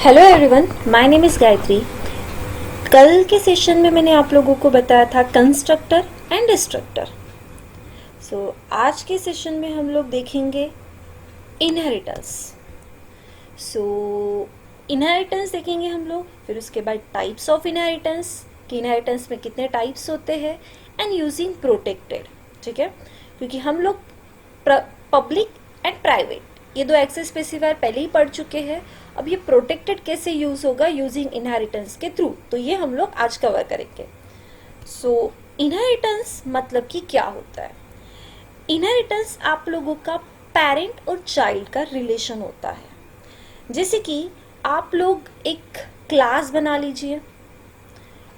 Hello everyone, my name is Gayatri. कल के session में मैंने आप लोगों को बताया था कंस्ट्रक्टर एंड डिस्ट्रक्टर। आज के सेशन में हम लोग देखेंगे इनहेरिटेंस। इनहेरिटेंस देखेंगे हम लोग, फिर उसके बाद टाइप्स ऑफ इनहेरिटेंस कि इनहेरिटेंस में कितने टाइप्स होते हैं, एंड यूजिंग प्रोटेक्टेड। ठीक है, क्योंकि हम लोग पब्लिक एंड प्राइवेट ये दो एक्सेस स्पेसिफायर पहले ही पढ़ चुके हैं। अब ये प्रोटेक्टेड कैसे यूज होगा यूजिंग इनहेरिटेंस के थ्रू, तो ये हम लोग आज कवर करेंगे। इनहेरिटेंस मतलब कि क्या होता है? इनहेरिटेंस आप लोगों का पेरेंट और चाइल्ड का रिलेशन होता है। जैसे कि आप लोग एक क्लास बना लीजिए,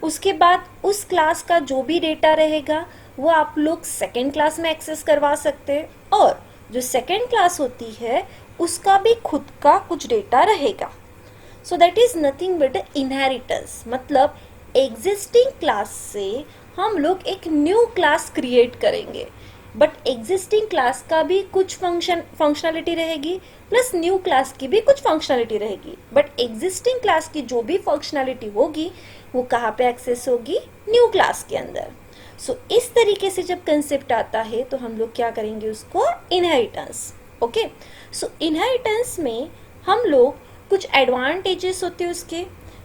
उसके बाद उस क्लास का जो भी डेटा रहेगा वो आप लोग सेकेंड क्लास में एक्सेस करवा सकते हैं, और जो सेकेंड क्लास होती है उसका भी खुद का कुछ डेटा रहेगा। So that is nothing but inheritance. मतलब एग्जिस्टिंग क्लास से हम लोग एक न्यू क्लास क्रिएट करेंगे, बट एग्जिस्टिंग क्लास का भी कुछ फंक्शनलिटी रहेगी, प्लस न्यू क्लास की भी कुछ फंक्शनलिटी रहेगी। बट एग्जिस्टिंग क्लास की जो भी फंक्शनलिटी होगी वो कहाँ पे एक्सेस होगी? न्यू क्लास के अंदर। इस तरीके से जब कंसेप्ट आता है तो हम लोग क्या करेंगे? उसको इनहेरिटेंस। ओके, इनहेरिटेंस में हम लोग कुछ एडवांटेजेस होते हैं उसके,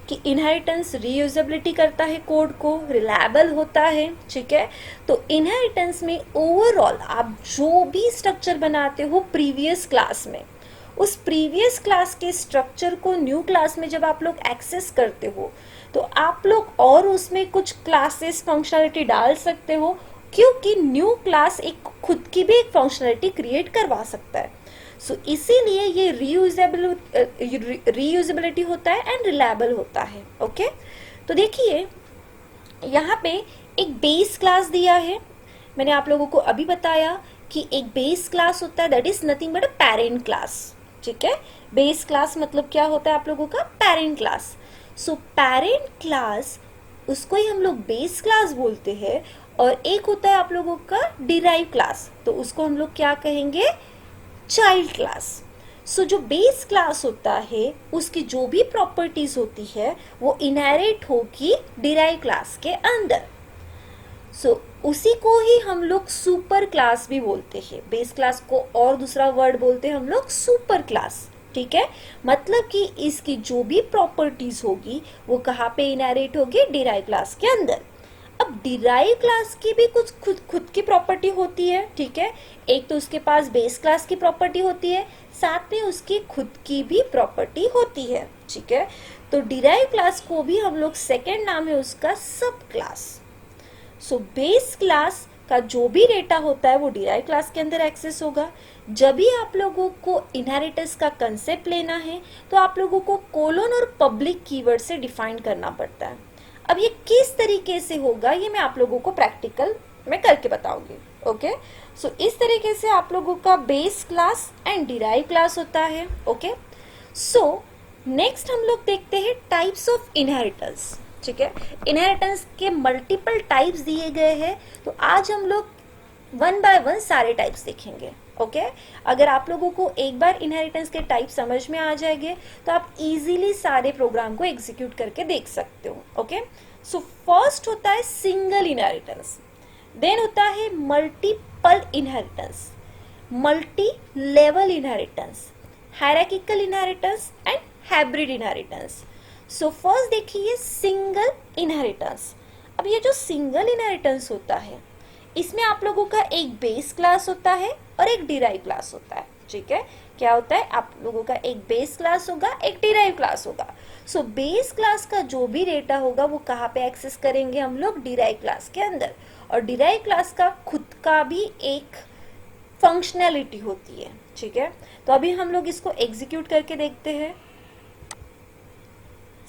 कि इनहेरिटेंस रीयूजेबिलिटी करता है, कोड को रिलायबल होता है। ठीक है, तो इनहेरिटेंस में ओवरऑल आप जो भी स्ट्रक्चर बनाते हो प्रीवियस क्लास में, उस प्रीवियस क्लास के स्ट्रक्चर को न्यू क्लास में जब आप लोग एक्सेस करते हो तो आप लोग और उसमें कुछ क्लासेस फंक्शनलिटी डाल सकते हो, क्योंकि न्यू क्लास एक खुद की भी एक फंक्शनलिटी क्रिएट करवा सकता है। इसीलिए ये रीयूजेबिलिटी होता है एंड रिलायबल होता है। ओके, तो देखिए यहाँ पे एक बेस क्लास दिया है। मैंने आप लोगों को अभी बताया कि एक बेस क्लास होता है that is nothing but a parent class. ठीक है, बेस क्लास मतलब क्या होता है आप लोगों का? Parent class. पेरेंट क्लास उसको ही हम लोग बेस क्लास बोलते हैं, और एक होता है आप लोगों का डिराइव क्लास, तो उसको हम लोग क्या कहेंगे? Child class. जो बेस क्लास होता है उसकी जो भी प्रॉपर्टीज होती है वो इनहेरिट होगी डिराइव क्लास के अंदर। उसी को ही हम लोग सुपर क्लास भी बोलते हैं। बेस क्लास को और दूसरा वर्ड बोलते हैं हम लोग सुपर क्लास। ठीक है, मतलब कि इसकी जो भी प्रॉपर्टीज होगी वो कहाँ पे इनहेरिट होगी? डिराइव क्लास के अंदर। अब डिराइव क्लास की भी कुछ खुद की प्रॉपर्टी होती है। ठीक है, एक तो उसके पास बेस क्लास की प्रॉपर्टी होती है, साथ में उसकी खुद की भी प्रॉपर्टी होती है। ठीक है, तो डिराइव क्लास को भी हम लोग सेकेंड नाम है उसका सब क्लास। बेस क्लास का जो भी डेटा होता है वो डिराइव क्लास के अंदर एक्सेस होगा। जब भी आप लोगों को इनहेरिटेंस का कंसेप्ट लेना है तो आप लोगों को कोलोन और पब्लिक कीवर्ड से डिफाइन करना पड़ता है। अब ये किस तरीके से होगा ये मैं आप लोगों को प्रैक्टिकल में करके बताऊंगी। ओके, इस तरीके से आप लोगों का base class and derive class होता है। ओके, नेक्स्ट हम लोग देखते हैं टाइप्स ऑफ इनहेरिटेंस। ठीक है, इनहेरिटेंस के मल्टीपल टाइप्स दिए गए हैं, तो आज हम लोग वन बाय वन सारे टाइप्स देखेंगे। ओके, अगर आप लोगों को एक बार इनहेरिटेंस के टाइप समझ में आ जाएंगे तो आप इजीली सारे प्रोग्राम को एग्जीक्यूट करके देख सकते हो। ओके, फर्स्ट होता है सिंगल इनहेरिटेंस, देन होता है multiple inheritance, multi level inheritance, hierarchical inheritance and hybrid inheritance. First देखिए सिंगल इनहेरिटेंस। अब ये जो सिंगल इनहेरिटेंस होता है इसमें आप लोगों का एक बेस क्लास होता है और एक डिराइव क्लास होता है। ठीक है, क्या होता है? आप लोगों का एक बेस क्लास होगा, एक डिराइव क्लास होगा। बेस क्लास का जो भी डेटा होगा वो कहाँ पे एक्सेस करेंगे हम लोग? डिराइव क्लास के अंदर। और डिराइव क्लास का खुद का भी एक फंक्शनैलिटी होती है। ठीक है, तो अभी हम लोग इसको एग्जीक्यूट करके देखते हैं।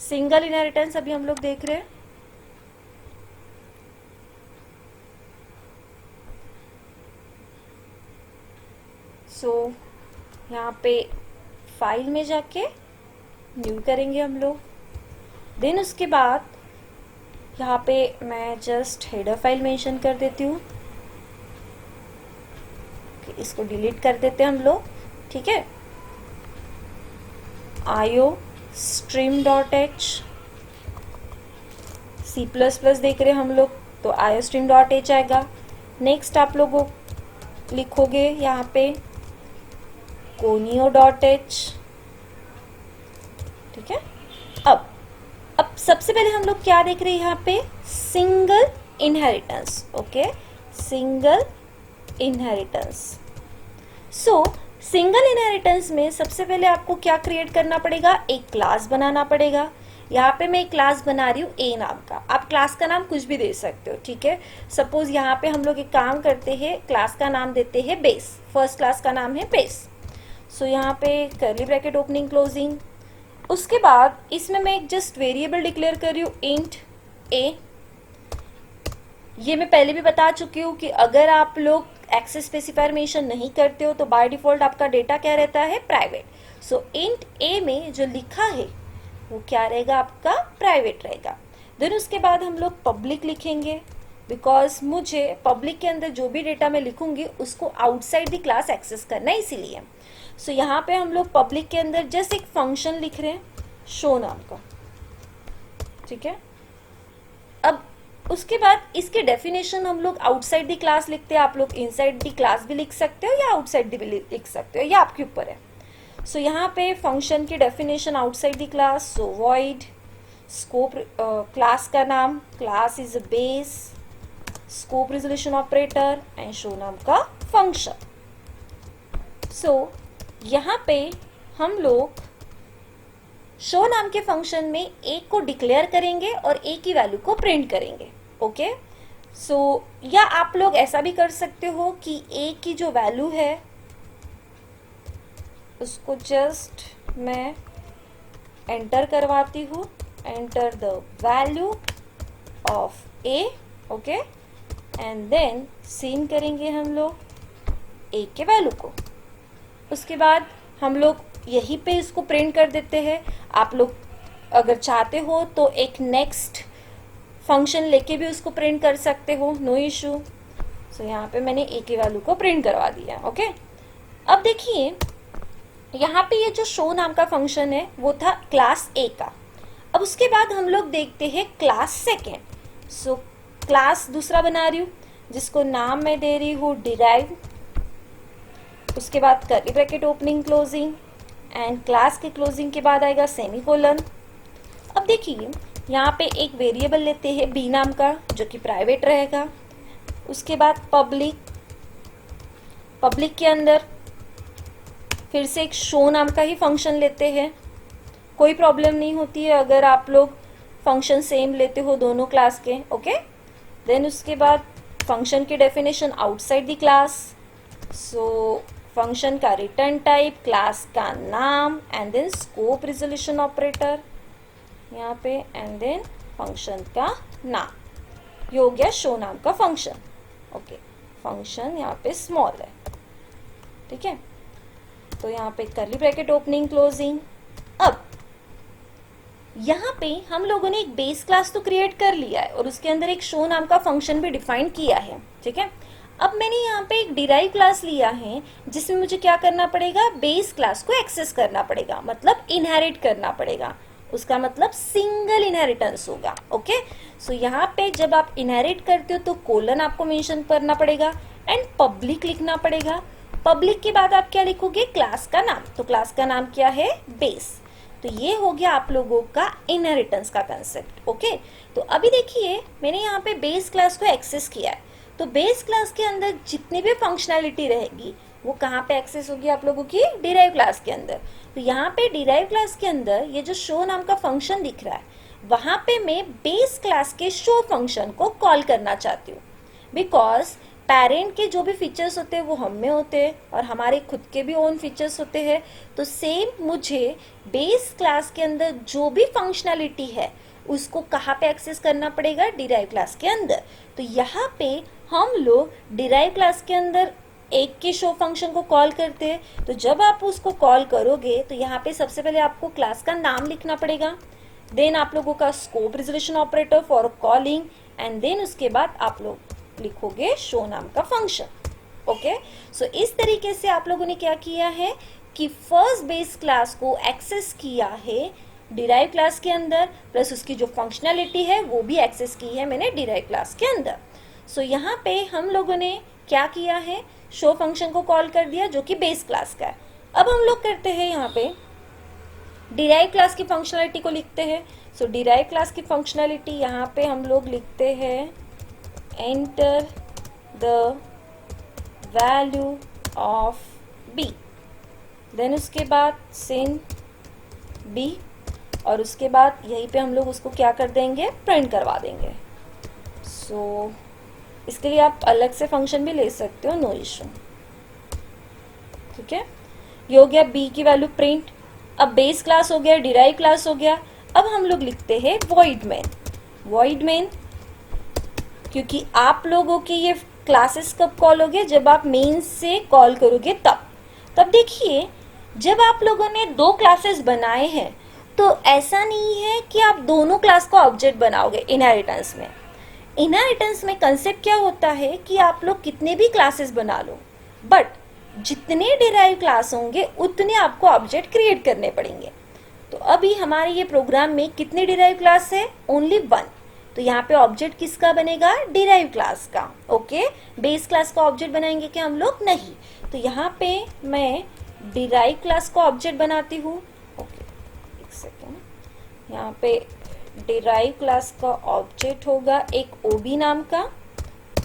सिंगल इनहेरिटेंस अभी हम लोग देख रहे हैं। यहाँ पे फाइल में जाके न्यू करेंगे हम लोग। देन उसके बाद यहाँ पे मैं जस्ट हेडर फाइल मेंशन कर देती हूँ, इसको डिलीट कर देते हैं हम लोग। ठीक है, IO stream dot h, C plus plus देख रहे हैं हम लोग तो आयो स्ट्रीम डॉट एच आएगा। नेक्स्ट आप लोगों लिखोगे यहाँ पे कोनियो डॉट एच, ठीक है। अब सबसे पहले हम लोग क्या देख रहे हैं यहाँ पे, single inheritance, okay, single inheritance. सो सिंगल इनहेरिटेंस में सबसे पहले आपको क्या क्रिएट करना पड़ेगा, एक क्लास बनाना पड़ेगा। यहाँ पे मैं एक क्लास बना रही हूँ ए नाम का, आप क्लास का नाम कुछ भी दे सकते हो, ठीक है। सपोज यहाँ पे हम लोग एक काम करते हैं, क्लास का नाम देते हैं बेस, फर्स्ट क्लास का नाम है बेस। सो यहाँ पे कर्ली ब्रैकेट ओपनिंग क्लोजिंग, उसके बाद इसमें मैं एक जस्ट वेरिएबल डिक्लेयर कर रही हूँ इंट ए। ये मैं पहले भी बता चुकी हूँ कि अगर आप लोग एक्सेस स्पेसिफायर मेंशन नहीं करते हो तो बाय डिफॉल्ट आपका डेटा क्या रहता है, प्राइवेट। सो इंट ए में जो लिखा है वो क्या रहेगा, आपका प्राइवेट रहेगा। देन उसके बाद हम लोग पब्लिक लिखेंगे, बिकॉज मुझे पब्लिक के अंदर जो भी डेटा मैं लिखूंगी उसको आउटसाइड द क्लास एक्सेस करना है, इसीलिए। सो यहाँ पे हम लोग पब्लिक के अंदर जस्ट एक फंक्शन लिख रहे हैं शो नाम का, ठीक है। अब उसके बाद इसके डेफिनेशन हम लोग आउटसाइड द क्लास लिखते हैं, आप लोग इनसाइड द क्लास भी लिख सकते हो या आउटसाइड द भी लिख सकते हो, ये आपके ऊपर है। सो यहाँ पे फंक्शन की definition outside the class, so void scope, class का नाम, class is a base, scope resolution operator and show नाम का फंक्शन। सो यहाँ पे हम लोग शो नाम के फंक्शन में एक को डिक्लेयर करेंगे और एक की वैल्यू को प्रिंट करेंगे, ओके। सो या आप लोग ऐसा भी कर सकते हो कि ए की जो वैल्यू है उसको जस्ट मैं एंटर करवाती हूँ, enter the value of A, okay, and then cin करेंगे हम लोग ए के वैल्यू को। उसके बाद हम लोग यहीं पे इसको प्रिंट कर देते हैं। आप लोग अगर चाहते हो तो एक नेक्स्ट फंक्शन लेके भी उसको प्रिंट कर सकते हो, नो इशू। सो यहाँ पे मैंने ए की वैल्यू को प्रिंट करवा दिया, ओके। अब देखिए यहाँ पे ये जो शो नाम का फंक्शन है वो था क्लास ए का। अब उसके बाद हम लोग देखते हैं क्लास सेकेंड। सो क्लास दूसरा बना रही हूँ जिसको नाम मैं दे रही हूँ डिराइव, उसके बाद curly bracket opening closing and class के क्लोजिंग के बाद आएगा सेमीकोलन। अब देखिए यहाँ पे एक वेरिएबल लेते हैं बी नाम का जो कि प्राइवेट रहेगा। उसके बाद पब्लिक के अंदर फिर से एक शो नाम का ही फंक्शन लेते हैं, कोई प्रॉब्लम नहीं होती है अगर आप लोग फंक्शन सेम लेते हो दोनों क्लास के, ओके। देन उसके बाद फंक्शन की definition outside the class, so function का रिटर्न टाइप, क्लास का नाम and then scope resolution operator यहाँ पे एंड देन फंक्शन का नाम, ये हो गया शो नाम का फंक्शन, ओके। फंक्शन यहाँ पे स्मॉल है, ठीक है। तो यहाँ पे कर्ली ब्रैकेट ओपनिंग क्लोजिंग। अब यहाँ पे हम लोगों ने एक बेस क्लास तो क्रिएट कर लिया है और उसके अंदर एक शो नाम का फंक्शन भी डिफाइन किया है, ठीक है। अब मैंने यहाँ पे एक डिराइव क्लास लिया है जिसमें मुझे क्या करना पड़ेगा, बेस क्लास को एक्सेस करना पड़ेगा, मतलब इनहेरिट करना पड़ेगा। उसका मतलब सिंगल इनहेरिटेंस होगा, ओके। सो यहाँ पे जब आप इनहेरिट करते हो तो कोलन आपको मेंशन करना पड़ेगा एंड पब्लिक लिखना पड़ेगा। पब्लिक के बाद आप क्या लिखोगे, क्लास का नाम, तो क्लास का नाम क्या है, बेस। तो ये हो गया आप लोगों का इनहेरिटेंस का कंसेप्ट, ओके। तो अभी देखिए मैंने यहाँ पे बेस क्लास को एक्सेस किया है, तो बेस क्लास के अंदर जितनी भी फंक्शनैलिटी रहेगी वो कहाँ पे एक्सेस होगी, आप लोगों की डिराइव क्लास के अंदर। तो यहाँ पे डिराइव क्लास के अंदर ये जो शो नाम का फंक्शन दिख रहा है वहाँ पे मैं बेस क्लास के शो फंक्शन को कॉल करना चाहती हूँ, बिकॉज पेरेंट के जो भी फीचर्स होते हैं वो हम में होते हैं और हमारे खुद के भी ओन फीचर्स होते हैं। तो सेम मुझे बेस क्लास के अंदर जो भी फंक्शनैलिटी है उसको कहाँ पे एक्सेस करना पड़ेगा, डिराइव क्लास के अंदर। तो यहाँ पे हम लोग डिराइव क्लास के अंदर एक के शो फंक्शन को कॉल करते हैं। तो जब आप उसको कॉल करोगे तो यहाँ पे सबसे पहले आपको क्लास का नाम लिखना पड़ेगा, देन आप लोगों का scope resolution operator for calling and then उसके बाद आप लोग लिखोगे शो नाम का फंक्शन, ओके। सो इस तरीके से आप लोगों ने क्या किया है कि फर्स्ट बेस क्लास को एक्सेस किया है डिराइव क्लास के अंदर, प्लस उसकी जो फंक्शनैलिटी है वो भी एक्सेस की है मैंने डिराइव क्लास के अंदर। सो यहाँ पे हम लोगों ने क्या किया है, शो फंक्शन को कॉल कर दिया जो कि बेस क्लास का है। अब हम लोग करते हैं यहाँ पे डिराइव क्लास की फंक्शनैलिटी को लिखते हैं। सो डिराइव क्लास की फंक्शनैलिटी यहाँ पे हम लोग लिखते हैं enter the value of B, then उसके बाद सिन बी, और उसके बाद यहीं पे हम लोग उसको क्या कर देंगे, प्रिंट करवा देंगे। सो इसके लिए आप अलग से फंक्शन भी ले सकते हो, नो इशू। ठीक है, ये हो गया बी की वैल्यू प्रिंट। अब बेस क्लास हो गया, डिराइव क्लास हो गया। अब हम लोग लिखते हैं वॉइड मेन। वॉइड मेन, क्योंकि आप लोगों के ये क्लासेस कब कॉल होगे, जब आप मेन से कॉल करोगे तब देखिए, जब आप लोगों ने दो क्लासेस बनाए हैं तो ऐसा नहीं है कि आप दोनों क्लास का ऑब्जेक्ट बनाओगे इनहेरिटेंस में। इनहेरिटेंस में कंसेप्ट क्या होता है कि आप लोग कितने भी क्लासेस बना लो, बट जितने डिराइव क्लास होंगे उतने आपको ऑब्जेक्ट क्रिएट करने पड़ेंगे। तो अभी हमारे ये प्रोग्राम में कितने डिराइव क्लास है, ओनली 1। तो यहाँ पे ऑब्जेक्ट किसका बनेगा, डिराइव क्लास का। ओके, बेस क्लास का ऑब्जेक्ट बनाएंगे क्या हम लोग, नहीं। तो यहाँ पे मैं डिराइव क्लास का ऑब्जेक्ट बनाती हूँ। ओके, एक सेकेंड, यहाँ पे डिराइव क्लास का ऑब्जेक्ट होगा एक ओबी नाम का।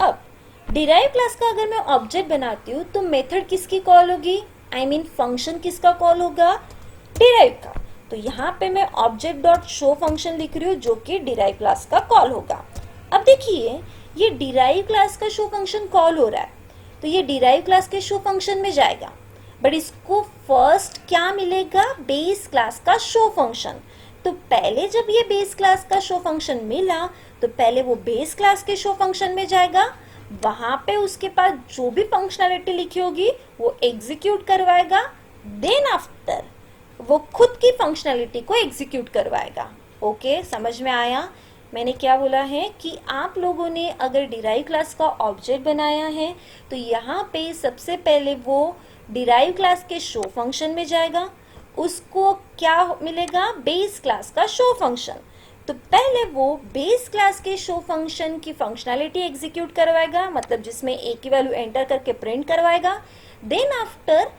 अब डिराइव क्लास का अगर मैं ऑब्जेक्ट बनाती हूँ तो मेथड किसकी कॉल होगी, आई मीन फंक्शन किसका कॉल होगा, डिराइव का। तो यहाँ पे मैं ऑब्जेक्ट डॉट शो फंक्शन लिख रही हूँ जो कि डिराइव क्लास का कॉल होगा। अब देखिए, ये डिराइव क्लास का शो फंक्शन कॉल हो रहा है, तो ये डिराइव क्लास के शो फंक्शन में जाएगा, बट इसको फर्स्ट क्या मिलेगा, बेस क्लास का शो फंक्शन। तो पहले जब ये बेस क्लास का शो फंक्शन मिला तो पहले वो बेस क्लास के शो फंक्शन में जाएगा, वहां पे उसके पास जो भी फंक्शनैलिटी लिखी होगी वो एग्जीक्यूट करवाएगा, देन आफ्टर वो खुद की फंक्शनैलिटी को एग्जीक्यूट करवाएगा। ओके, समझ में आया मैंने क्या बोला है कि आप लोगों ने अगर डिराइव क्लास का ऑब्जेक्ट बनाया है तो यहाँ पे सबसे पहले वो डिराइव क्लास के शो फंक्शन में जाएगा, उसको क्या मिलेगा, बेस क्लास का शो फंक्शन। तो पहले वो बेस क्लास के शो फंक्शन की फंक्शनैलिटी एग्जीक्यूट करवाएगा, मतलब जिसमें ए की वैल्यू एंटर करके प्रिंट करवाएगा, देन आफ्टर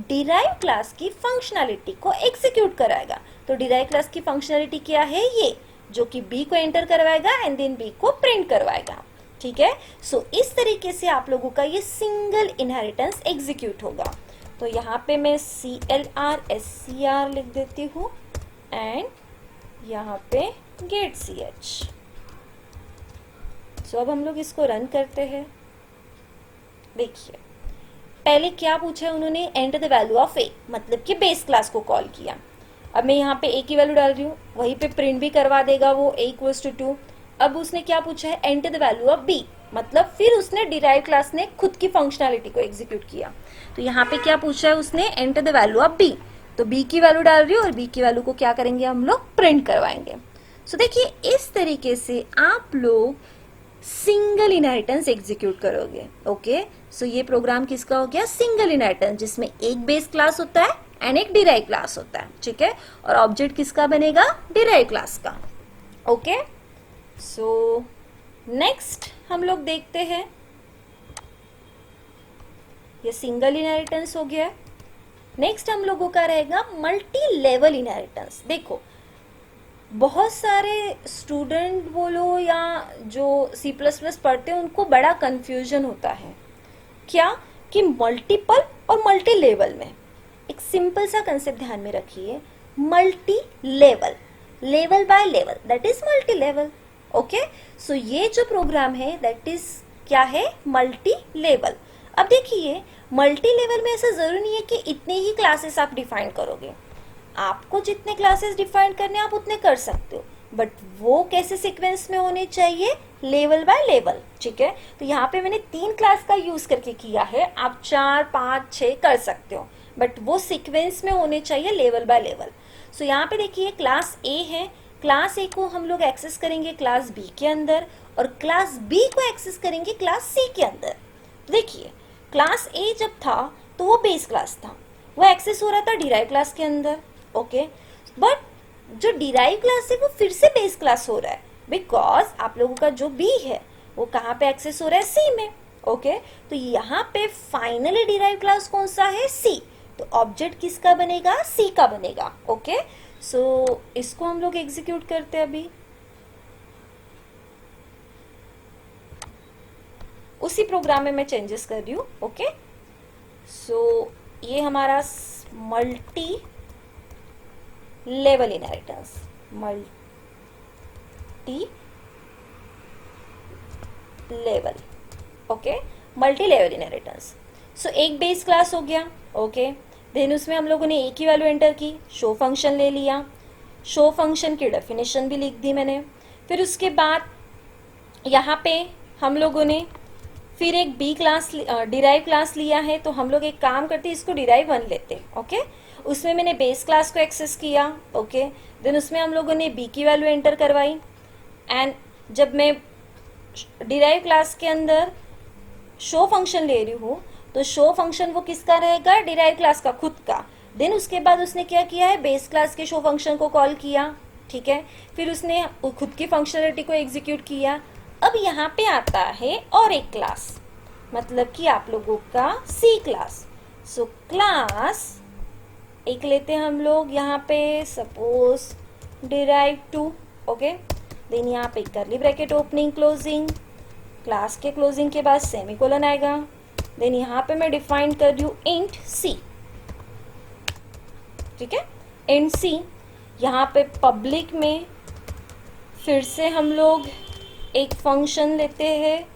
डिराइव क्लास की फंक्शनैलिटी को एग्जीक्यूट कराएगा। तो डिराइव क्लास की फंक्शनैलिटी क्या है, ये जो कि बी को एंटर करवाएगा एंड देन बी को प्रिंट करवाएगा। ठीक है, सो इस तरीके से आप लोगों का ये सिंगल इनहेरिटेंस एग्जीक्यूट होगा। तो यहाँ पे मैं CLR SCR लिख देती हूँ एंड यहाँ पे गेट CH। सो अब हम लोग इसको रन करते हैं। देखिए, पहले क्या पूछा है उन्होंने, एंटर द वैल्यू ऑफ ए, मतलब कि बेस क्लास को कॉल किया। अब मैं यहाँ पे ए की वैल्यू डाल रही हूँ, वहीं पे प्रिंट भी करवा देगा वो a = 2। अब उसने क्या पूछा है, enter the value of B, मतलब फिर उसने डिराइव क्लास ने खुद की फंक्शनैलिटी को एग्जीक्यूट किया। तो यहाँ पे क्या पूछा है उसने, enter the value of B, तो बी की वैल्यू डाल रही हूँ और बी की वैल्यू को क्या करेंगे हम लोग, प्रिंट करवाएंगे। सो देखिए, इस तरीके से आप लोग सिंगल इनहेरिटेंस एग्जीक्यूट करोगे। ओके, सो ये प्रोग्राम किसका हो गया, सिंगल इनहेरिटेंस, जिसमें एक बेस क्लास होता है एंड एक डिराइव क्लास होता है। ठीक है, और ऑब्जेक्ट किसका बनेगा, डिराइव क्लास का। ओके, सो नेक्स्ट हम लोग देखते हैं, ये सिंगल इनहेरिटेंस हो गया। नेक्स्ट हम लोगों का रहेगा मल्टी लेवल इनहेरिटेंस। देखो, बहुत सारे स्टूडेंट बोलो या जो C++ पढ़ते हैं उनको बड़ा कंफ्यूजन होता है, क्या कि मल्टीपल और मल्टी लेवल में। एक सिंपल सा कंसेप्ट ध्यान में रखिए, multi level, level by level, that is multi level. Okay, so ये जो प्रोग्राम है दैट इज क्या है, मल्टी लेवल। अब देखिए, मल्टी लेवल में ऐसा जरूरी नहीं है कि इतने ही क्लासेस आप डिफाइन करोगे, आपको जितने क्लासेस डिफाइन करने आप उतने कर सकते हो, बट वो कैसे सीक्वेंस में होने चाहिए, लेवल बाय लेवल। ठीक है, तो यहाँ पे मैंने 3 क्लास का यूज करके किया है, आप 4, 5, 6 कर सकते हो, बट वो सीक्वेंस में होने चाहिए लेवल बाय लेवल। सो यहाँ पे देखिए, क्लास ए है, क्लास ए को हम लोग एक्सेस करेंगे क्लास बी के अंदर, और क्लास बी को एक्सेस करेंगे क्लास सी के अंदर। देखिए, क्लास ए जब था तो वो बेस क्लास था, वो एक्सेस हो रहा था डिराइव क्लास के अंदर। ओके, बट जो डिराइव क्लास है वो फिर से बेस क्लास हो रहा है, बिकॉज आप लोगों का जो बी है वो कहाँ पे एक्सेस हो रहा है, सी में। ओके तो यहाँ पे फाइनली डिराइव क्लास कौन सा है, सी। तो ऑब्जेक्ट किसका बनेगा, सी का बनेगा। ओके सो इसको हम लोग एग्जीक्यूट करते हैं अभी। उसी प्रोग्राम में मैं चेंजेस कर रही हूँ। ओके सो ये हमारा multi level inheritance, multi level, okay multi level inheritance. So एक बेस क्लास हो गया। ओके देन उसमें हम लोगों ने एक ही वैल्यू एंटर की, शो फंक्शन ले लिया, शो फंक्शन की डेफिनेशन भी लिख दी मैंने। फिर उसके बाद यहाँ पे हम लोगों ने फिर एक बी क्लास डिराइव क्लास लिया है, तो हम लोग एक काम करते हैं, इसको डिराइव 1 लेते हैं। ओके उसमें मैंने बेस क्लास को एक्सेस किया। ओके देन उसमें हम लोगों ने बी की वैल्यू एंटर करवाई, एंड जब मैं डिराइव क्लास के अंदर शो फंक्शन ले रही हूँ तो शो फंक्शन वो किसका रहेगा, डिराइव क्लास का, खुद का। देन उसके बाद उसने क्या किया है, बेस क्लास के शो फंक्शन को कॉल किया। ठीक है फिर उसने खुद की फंक्शनलिटी को एग्जीक्यूट किया। अब यहाँ पे आता है और एक क्लास, मतलब कि आप लोगों का सी क्लास। सो क्लास एक लेते हैं हम लोग यहाँ पे, सपोज डिराइव 2। ओके देन यहाँ पे करली ब्रैकेट ओपनिंग क्लोजिंग, क्लास के क्लोजिंग के बाद सेमीकोलन आएगा। देन यहाँ पे मैं डिफाइन कर रही हूँ इंट सी। ठीक है इंट सी। यहाँ पे पब्लिक में फिर से हम लोग एक फंक्शन लेते हैं,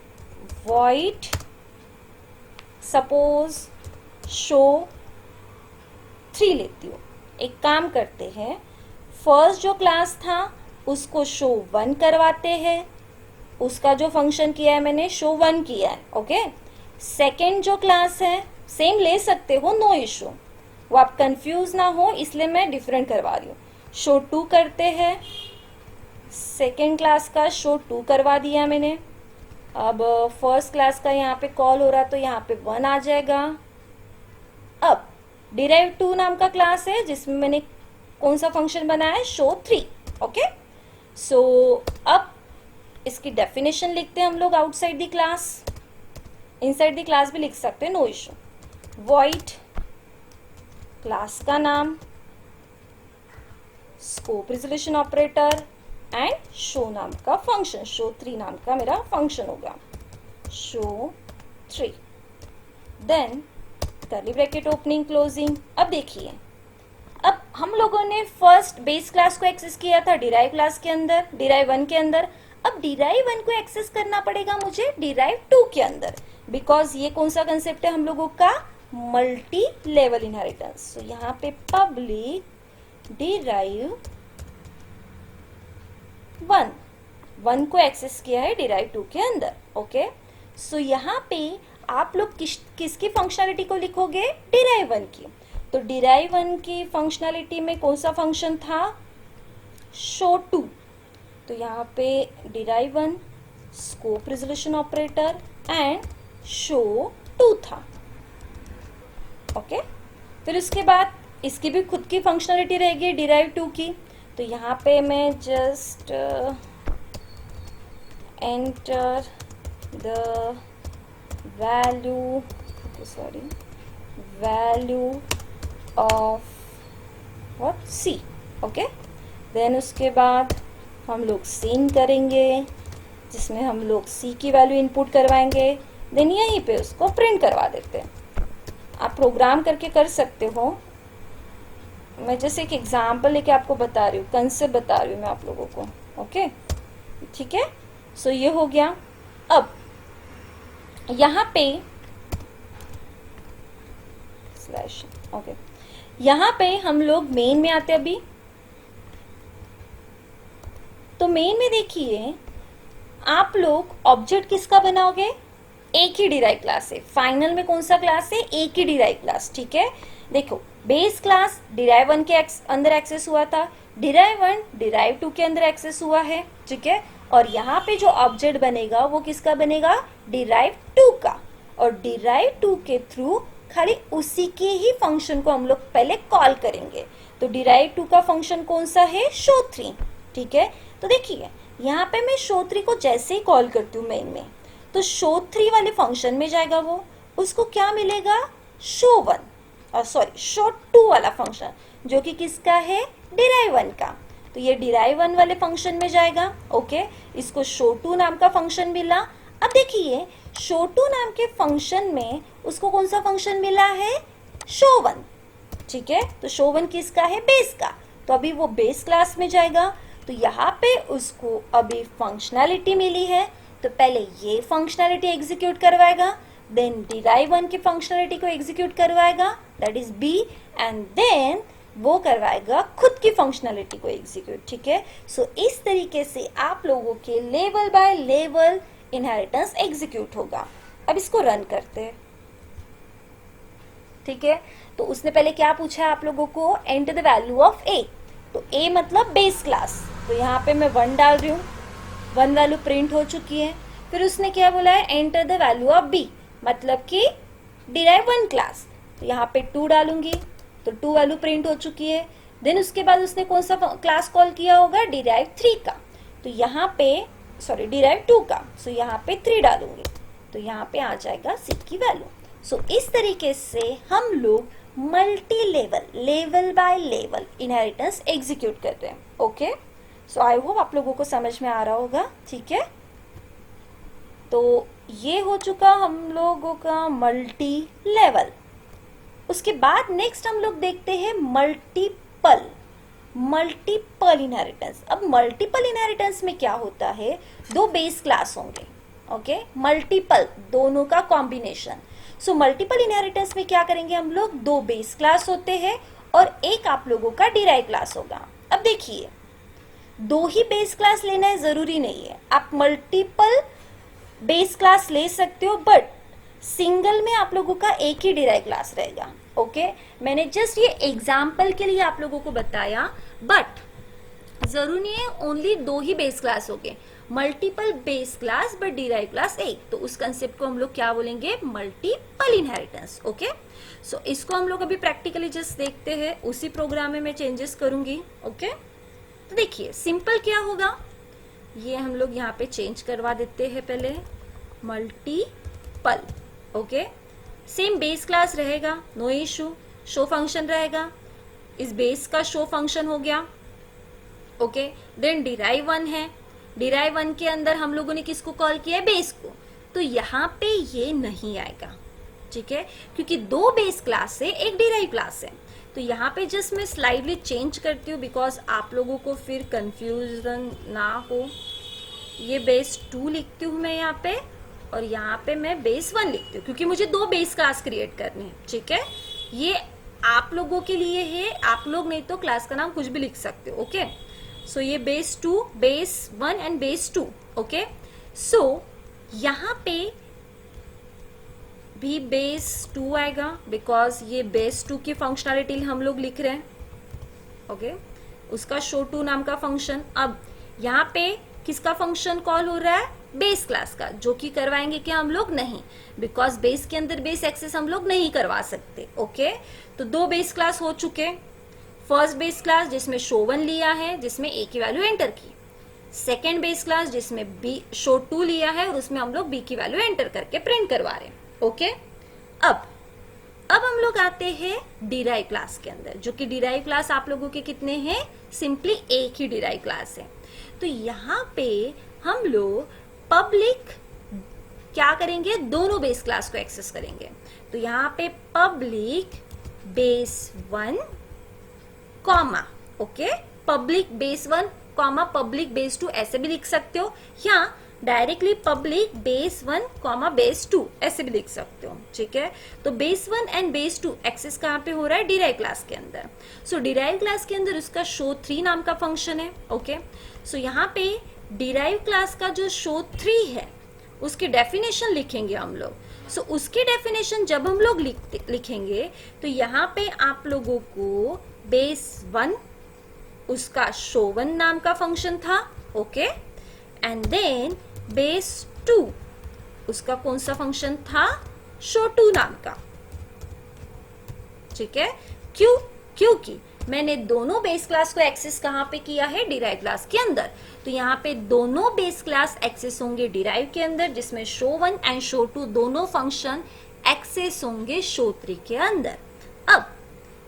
void सपोज शो 3 लेती हूँ। एक काम करते हैं, फर्स्ट जो क्लास था उसको शो 1 करवाते हैं, उसका जो फंक्शन किया है मैंने शो 1 किया है। ओके सेकेंड जो क्लास है सेम ले सकते हो, नो इशू, वो आप कंफ्यूज ना हो इसलिए मैं डिफरेंट करवा रही हूँ। शो 2 करते हैं, सेकेंड क्लास का शो 2 करवा दिया मैंने। अब फर्स्ट क्लास का यहाँ पे कॉल हो रहा तो यहाँ पे 1 आ जाएगा। अब डिराइव 2 नाम का क्लास है जिसमें मैंने कौन सा फंक्शन बनाया है, शो 3। ओके सो अब इसकी डेफिनेशन लिखते हैं हम लोग outside the class, inside the class भी लिख सकते हैं, नो इशू। void क्लास का नाम, scope resolution operator and show नाम का फंक्शन, शो 3 नाम का मेरा फंक्शन होगा, show 3। Then curly bracket opening closing. अब देखिए अब हम लोगों ने फर्स्ट बेस क्लास को एक्सेस किया था डिराइव क्लास के अंदर, डिराइव 1 के अंदर। अब डिराइव 1 को एक्सेस करना पड़ेगा मुझे डिराइव 2 के अंदर, बिकॉज ये कौन सा कंसेप्ट है हम लोगों का, मल्टी लेवल इनहेरिटेंस। तो यहाँ पे पब्लिक डिराइव 1 को एक्सेस किया है डिराइव 2 के अंदर। ओके सो यहाँ पे आप लोग किसकी फंक्शनलिटी को लिखोगे, डिराइव 1 की। तो डिराइव 1 की फंक्शनलिटी में कौन सा फंक्शन था, शो 2। तो यहाँ पे derive 1 scope resolution operator and show 2 था। ओके फिर उसके बाद इसकी भी खुद की फंक्शनलिटी रहेगी डिराइव 2 की। तो यहाँ पे मैं just enter the value, sorry value of what, C. Okay then उसके बाद हम लोग सीन करेंगे जिसमें हम लोग सी की वैल्यू इनपुट करवाएंगे, देन यहीं पे उसको प्रिंट करवा देते हैं। आप प्रोग्राम करके कर सकते हो, मैं जैसे एक एग्जांपल लेके आपको बता रही हूँ, कंसेप्ट बता रही हूँ मैं आप लोगों को। ओके ठीक है सो ये हो गया। अब यहाँ पे स्लैश, ओके यहाँ पे हम लोग मेन में आते हैं अभी। तो मेन में देखिए आप लोग ऑब्जेक्ट किसका बनाओगे, एक ही डिराइव क्लास है। फाइनल में कौन सा क्लास है, एक ही डिराइव क्लास। ठीक है देखो बेस क्लास डिराइव 1 के अंदर एक्सेस हुआ था, डिराइव 1 डिराइव 2 के अंदर एक्सेस हुआ है। ठीक है और यहाँ पे जो ऑब्जेक्ट बनेगा वो किसका बनेगा, डिराइव 2 का। और डिराइव 2 के थ्रू खाली उसी के ही फंक्शन को हम लोग पहले कॉल करेंगे। तो डिराइव 2 का फंक्शन कौन सा है, शो 3। ठीक है, तो देखिए यहाँ पे मैं शो 3 को जैसे ही कॉल करती हूँ मेन में, तो शो 3 वाले फंक्शन में जाएगा वो, उसको क्या मिलेगा, शो 1 और सॉरी शो 2 वाला फंक्शन जो कि किसका है, डिराइव 1 का। तो ये डिराइव 1 वाले फंक्शन में जाएगा। ओके, इसको शो 2 नाम का फंक्शन मिला। अब देखिए शो 2 नाम के फंक्शन में उसको कौन सा फंक्शन मिला है, शो 1। ठीक है, तो शो 1 किसका है, बेस का, तो अभी वो बेस क्लास में जाएगा। तो यहाँ पे उसको अभी फंक्शनैलिटी मिली है, तो पहले ये फंक्शनैलिटी एग्जीक्यूट करवाएगा, देन डिराइव 1 की फंक्शनैलिटी को एग्जीक्यूट करवाएगा, that is B, and then वो करवाएगा खुद की फंक्शनैलिटी को एग्जीक्यूट। ठीक है, सो इस तरीके से आप लोगों के level by level inheritance execute होगा। अब इसको रन करते हैं। ठीक है, तो उसने पहले क्या पूछा है आप लोगों को, एंटर द वैल्यू ऑफ ए। तो ए मतलब बेस क्लास, तो यहाँ पे मैं 1 डाल रही हूँ, 1 वैल्यू प्रिंट हो चुकी है। फिर उसने क्या बोला है, enter the value of B, मतलब कि डिराइव 1 क्लास, तो यहाँ पे 2 डालूंगी, तो 2 वैल्यू प्रिंट हो चुकी है। देन उसके बाद उसने कौन सा क्लास कॉल किया होगा, डिराइव 3 का, तो यहाँ पे सॉरी डिराइव 2 का, सो यहाँ पे 3 डालूंगी, तो यहाँ पे आ जाएगा सी की वैल्यू। सो इस तरीके से हम लोग multi level, level by level inheritance execute करते हैं। ओके, सो आई होप आप लोगों को समझ में आ रहा होगा। ठीक है, तो ये हो चुका हम लोगों का मल्टी लेवल। उसके बाद नेक्स्ट हम लोग देखते हैं मल्टीपल, मल्टीपल इनहेरिटेंस। अब मल्टीपल इनहेरिटेंस में क्या होता है, 2 बेस क्लास होंगे। ओके, मल्टीपल दोनों का कॉम्बिनेशन। सो मल्टीपल इनहेरिटेंस में क्या करेंगे हम लोग, 2 बेस क्लास होते हैं और एक आप लोगों का डिराइव क्लास होगा। अब देखिए 2 ही बेस क्लास लेना है जरूरी नहीं है, आप मल्टीपल बेस क्लास ले सकते हो, बट सिंगल में आप लोगों का एक ही डिराइव क्लास रहेगा। ओके, मैंने जस्ट ये एग्जाम्पल के लिए आप लोगों को बताया, बट जरूरी नहीं है ओनली 2 ही बेस क्लास होंगे, multiple base class but derive class एक, तो उस कंसेप्ट को हम लोग क्या बोलेंगे, मल्टीपल इनहेरिटेंस। ओके, सो इसको हम लोग अभी प्रैक्टिकली जस्ट देखते हैं, उसी प्रोग्राम में मैं चेंजेस करूंगी। ओके, तो देखिए सिंपल क्या होगा, ये हम लोग यहाँ पे चेंज करवा देते हैं पहले, multiple. Okay, same base class रहेगा, नो इशू, शो फंक्शन रहेगा, इस बेस का शो फंक्शन हो गया। ओके, देन डिराइव 1 है, डिराइव 1 के अंदर हम लोगों ने किसको कॉल किया है, बेस को, तो यहाँ पे ये नहीं आएगा। ठीक है, क्योंकि 2 बेस क्लास है, एक डिराइव क्लास है, तो यहाँ पे जस्ट मैं स्लाइडली चेंज करती हूँ बिकॉज आप लोगों को फिर कंफ्यूजन ना हो। ये बेस 2 लिखती हूँ मैं यहाँ पे, और यहाँ पे मैं बेस 1 लिखती हूँ, क्योंकि मुझे 2 बेस क्लास क्रिएट करने हैं। ठीक है, ये आप लोगों के लिए है, आप लोग नहीं तो क्लास का नाम कुछ भी लिख सकते हो। ओके, सो ये base 2, base 1 and base 2। Okay, so यहाँ पे भी बेस 2 आएगा बिकॉज ये बेस 2 की फंक्शनैलिटी हम लोग लिख रहे हैं। ओके, उसका शो 2 नाम का फंक्शन। अब यहाँ पे किसका फंक्शन कॉल हो रहा है, बेस क्लास का, जो कि करवाएंगे क्या हम लोग, नहीं, बिकॉज बेस के अंदर बेस एक्सेस हम लोग नहीं करवा सकते। ओके, तो 2 बेस क्लास हो चुके, फर्स्ट बेस क्लास जिसमें शो 1 लिया है, जिसमें ए की वैल्यू एंटर की, सेकेंड बेस क्लास जिसमें बी शो 2 लिया है और उसमें हम लोग बी की वैल्यू एंटर करके प्रिंट करवा रहे हैं। ओके, अब हम लोग आते हैं डिराइव क्लास के अंदर, जो कि डिराइव क्लास आप लोगों के कितने हैं, सिंपली एक ही डिराइव क्लास है। तो यहाँ पे हम लोग पब्लिक क्या करेंगे, दोनों बेस क्लास को एक्सेस करेंगे। तो यहाँ पे public base 1 comma, okay, public base 1 comma public base 2 ऐसे भी लिख सकते हो, या directly public base 1 comma base 2 ऐसे भी लिख सकते हो। ठीक है, तो बेस 1 एंड बेस 2 एक्सेस कहाँ पे हो रहा है, डिराइव क्लास के अंदर। सो डिराइव क्लास के अंदर उसका शो 3 नाम का फंक्शन है। ओके, सो यहाँ पे डिराइव क्लास का जो शो 3 है उसकी डेफिनेशन लिखेंगे हम लोग। सो उसकी डेफिनेशन जब हम लोग लिखेंगे तो यहाँ पे आप लोगों को बेस 1 उसका शो 1 नाम का फंक्शन था। ओके, एंड देन बेस 2 उसका कौन सा फंक्शन था, शो 2 नाम का। ठीक है, क्यों? क्योंकि मैंने दोनों बेस क्लास को एक्सेस कहाँ पे किया है? डिराइव क्लास के अंदर। तो यहाँ पे दोनों बेस क्लास एक्सेस होंगे डिराइव के अंदर, जिसमें show1 एंड show2 दोनों फंक्शन एक्सेस होंगे show3 के अंदर। अब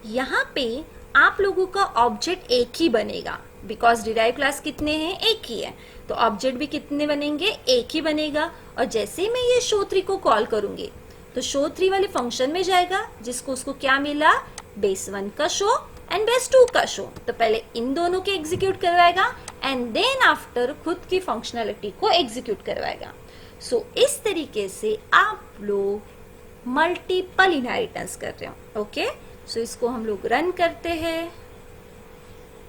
यहाँ पे आप लोगों का ऑब्जेक्ट एक ही बनेगा, बिकॉज डिराइव क्लास कितने हैं? एक ही है, तो ऑब्जेक्ट भी कितने बनेंगे? एक ही बनेगा। और जैसे ही मैं ये show3 को कॉल करूंगी तो show3 वाले फंक्शन में जाएगा, जिसको उसको क्या मिला? बेस 1 का शो एंड बेस 2 का शो। तो पहले इन दोनों के एग्जीक्यूट करवाएगा एंड देन आफ्टर खुद की फंक्शनैलिटी को एग्जीक्यूट करवाएगा। सो इस तरीके से आप लोग मल्टीपल इनहेरिटेंस कर रहे हो। ओके, सो इसको हम लोग रन करते हैं।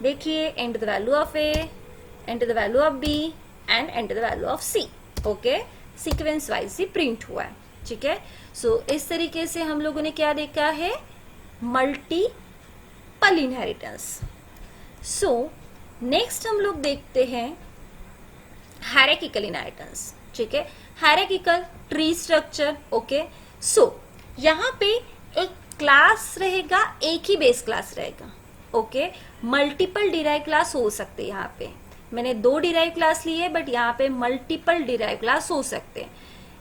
देखिए, enter the value of A, enter the value of B and enter the value of C. Okay, sequence wise ही प्रिंट हुआ है। ठीक है, सो इस तरीके से हम लोगों ने क्या देखा है? Multiple inheritance. सो नेक्स्ट हम लोग देखते हैं हायरार्किकल इनहेरिटेंस। ठीक है, hierarchical tree structure. Okay, so यहाँ पे एक क्लास रहेगा, एक ही बेस क्लास रहेगा। ओके, मल्टीपल डिराइव क्लास हो सकते हैं। यहाँ पे मैंने 2 डिराइव क्लास लिए, बट यहाँ पे मल्टीपल डिराइव क्लास हो सकते हैं।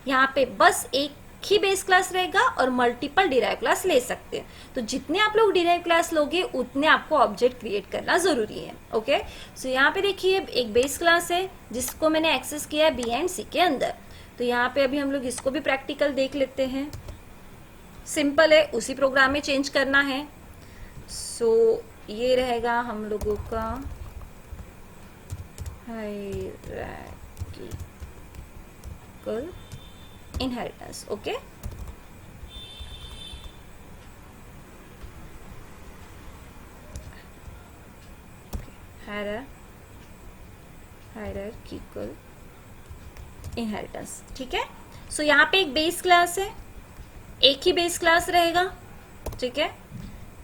यहाँ पे बस एक ही बेस क्लास रहेगा और मल्टीपल डिराइव क्लास ले सकते हैं। तो जितने आप लोग डिराइव क्लास लोगे उतने आपको ऑब्जेक्ट क्रिएट करना जरूरी है। ओके, सो यहाँ पे देखिए एक बेस क्लास है जिसको मैंने एक्सेस किया है बी एंड सी के अंदर। तो यहाँ पे अभी हम लोग इसको भी प्रैक्टिकल देख लेते हैं। सिंपल है, उसी प्रोग्राम में चेंज करना है। सो ये रहेगा हम लोगों का hierarchical inheritance. Okay, hierarchical inheritance. ठीक है, सो यहाँ पे एक बेस क्लास है, एक ही बेस क्लास रहेगा। ठीक है,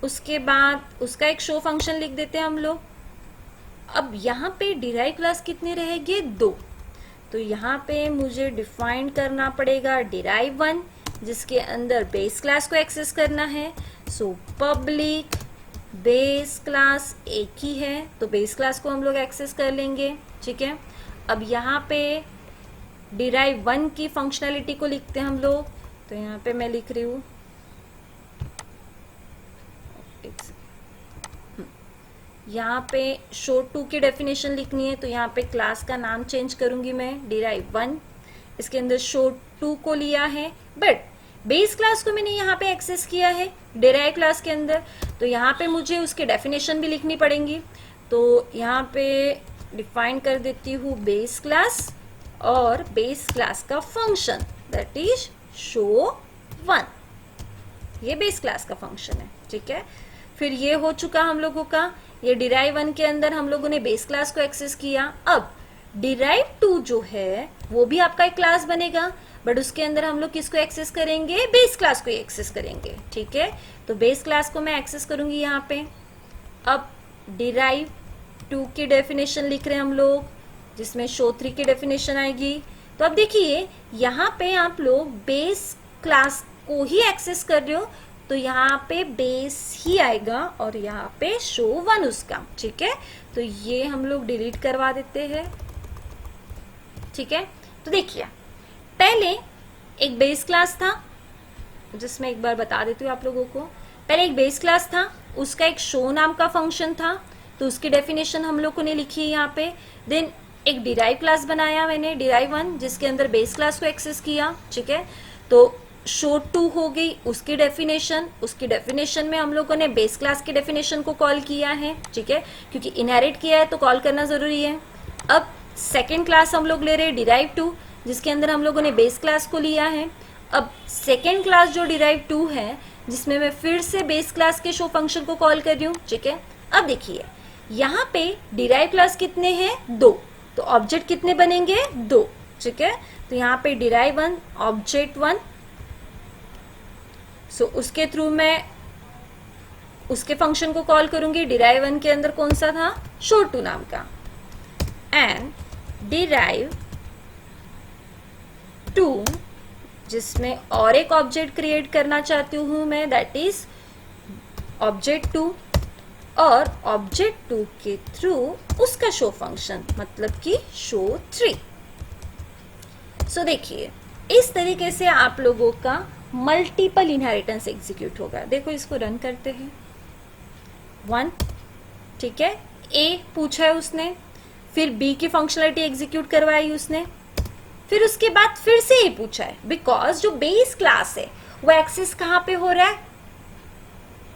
उसके बाद उसका एक शो फंक्शन लिख देते हैं हम लोग। अब यहाँ पे डिराइव क्लास कितने रहेंगे? 2। तो यहाँ पे मुझे डिफाइन करना पड़ेगा डिराइव 1, जिसके अंदर बेस क्लास को एक्सेस करना है। सो पब्लिक बेस क्लास एक ही है, तो बेस क्लास को हम लोग एक्सेस कर लेंगे। ठीक है, अब यहाँ पे डिराइव 1 की फंक्शनैलिटी को लिखते हैं हम लोग। तो यहाँ पे मैं लिख रही हूँ, यहाँ पे show2 की डेफिनेशन लिखनी है। तो यहाँ पे क्लास का नाम चेंज करूंगी मैं, डिराइव 1। इसके अंदर show2 को लिया है, बट बेस क्लास को मैंने यहाँ पे एक्सेस किया है डिराइव क्लास के अंदर। तो यहाँ पे मुझे उसके डेफिनेशन भी लिखनी पड़ेंगी। तो यहाँ पे डिफाइन कर देती हूँ बेस क्लास और बेस क्लास का फंक्शन, दैट इज show1। ये बेस क्लास का फंक्शन है। ठीक है, फिर ये हो चुका हम लोगों का, ये डिराइव 1 के अंदर हम लोगों ने बेस क्लास को एक्सेस किया। अब डिराइव 2 जो है वो भी आपका एक क्लास बनेगा, बट उसके अंदर हम लोग किसको एक्सेस करेंगे? बेस क्लास को ही एक्सेस करेंगे। ठीक है, तो बेस क्लास को मैं एक्सेस करूंगी यहाँ पे। अब डिराइव 2 की डेफिनेशन लिख रहे हैं हम लोग, जिसमें show3 की डेफिनेशन आएगी। तो अब देखिए यहाँ पे आप लोग बेस क्लास को ही एक्सेस कर रहे हो, तो यहाँ पे बेस ही आएगा और यहाँ पे show1 उसका। ठीक है, तो ये हम लोग डिलीट करवा देते हैं। ठीक है, तो देखिए पहले एक बेस क्लास था, जिसमें एक बार बता देती हूँ आप लोगों को। पहले एक बेस क्लास था, उसका एक शो नाम का फंक्शन था, तो उसकी डेफिनेशन हम लोगों ने लिखी है यहाँ पे। देन एक डिराइव क्लास बनाया मैंने, डिराइव 1, जिसके अंदर बेस क्लास को एक्सेस किया। ठीक है, तो show2 हो गई, उसकी डेफिनेशन में हम लोगों ने बेस क्लास की डेफिनेशन को कॉल किया है। ठीक है, क्योंकि इनहेरिट किया है तो कॉल करना जरूरी है। अब सेकेंड क्लास हम लोग ले रहे हैं डिराइव 2, जिसके अंदर हम लोगों ने बेस क्लास को लिया है। अब सेकेंड क्लास जो डिराइव 2 है, जिसमें मैं फिर से बेस क्लास के शो फंक्शन को कॉल कर रही हूँ। ठीक है, अब देखिए यहाँ पे डिराइव क्लास कितने हैं? 2, तो ऑब्जेक्ट कितने बनेंगे? 2। ठीक है, तो यहाँ पे डिराइव 1 ऑब्जेक्ट 1। सो उसके थ्रू मैं उसके फंक्शन को कॉल करूंगी। डिराइव 1 के अंदर कौन सा था? show2 नाम का। एंड डिराइव 2, जिसमें और एक ऑब्जेक्ट क्रिएट करना चाहती हूं मैं, दैट इज ऑब्जेक्ट 2 और ऑब्जेक्ट 2 के थ्रू उसका शो फंक्शन मतलब कि शो 3। सो देखिए इस तरीके से आप लोगों का मल्टीपल इनहेरिटेंस एग्जीक्यूट होगा। देखो इसको रन करते हैं। 1, ठीक है, ए पूछा है उसने, फिर बी की फंक्शनलिटी एग्जीक्यूट करवाई उसने, फिर उसके बाद फिर से ए पूछा है, बिकॉज जो बेस क्लास है वो एक्सेस कहाँ पे हो रहा है,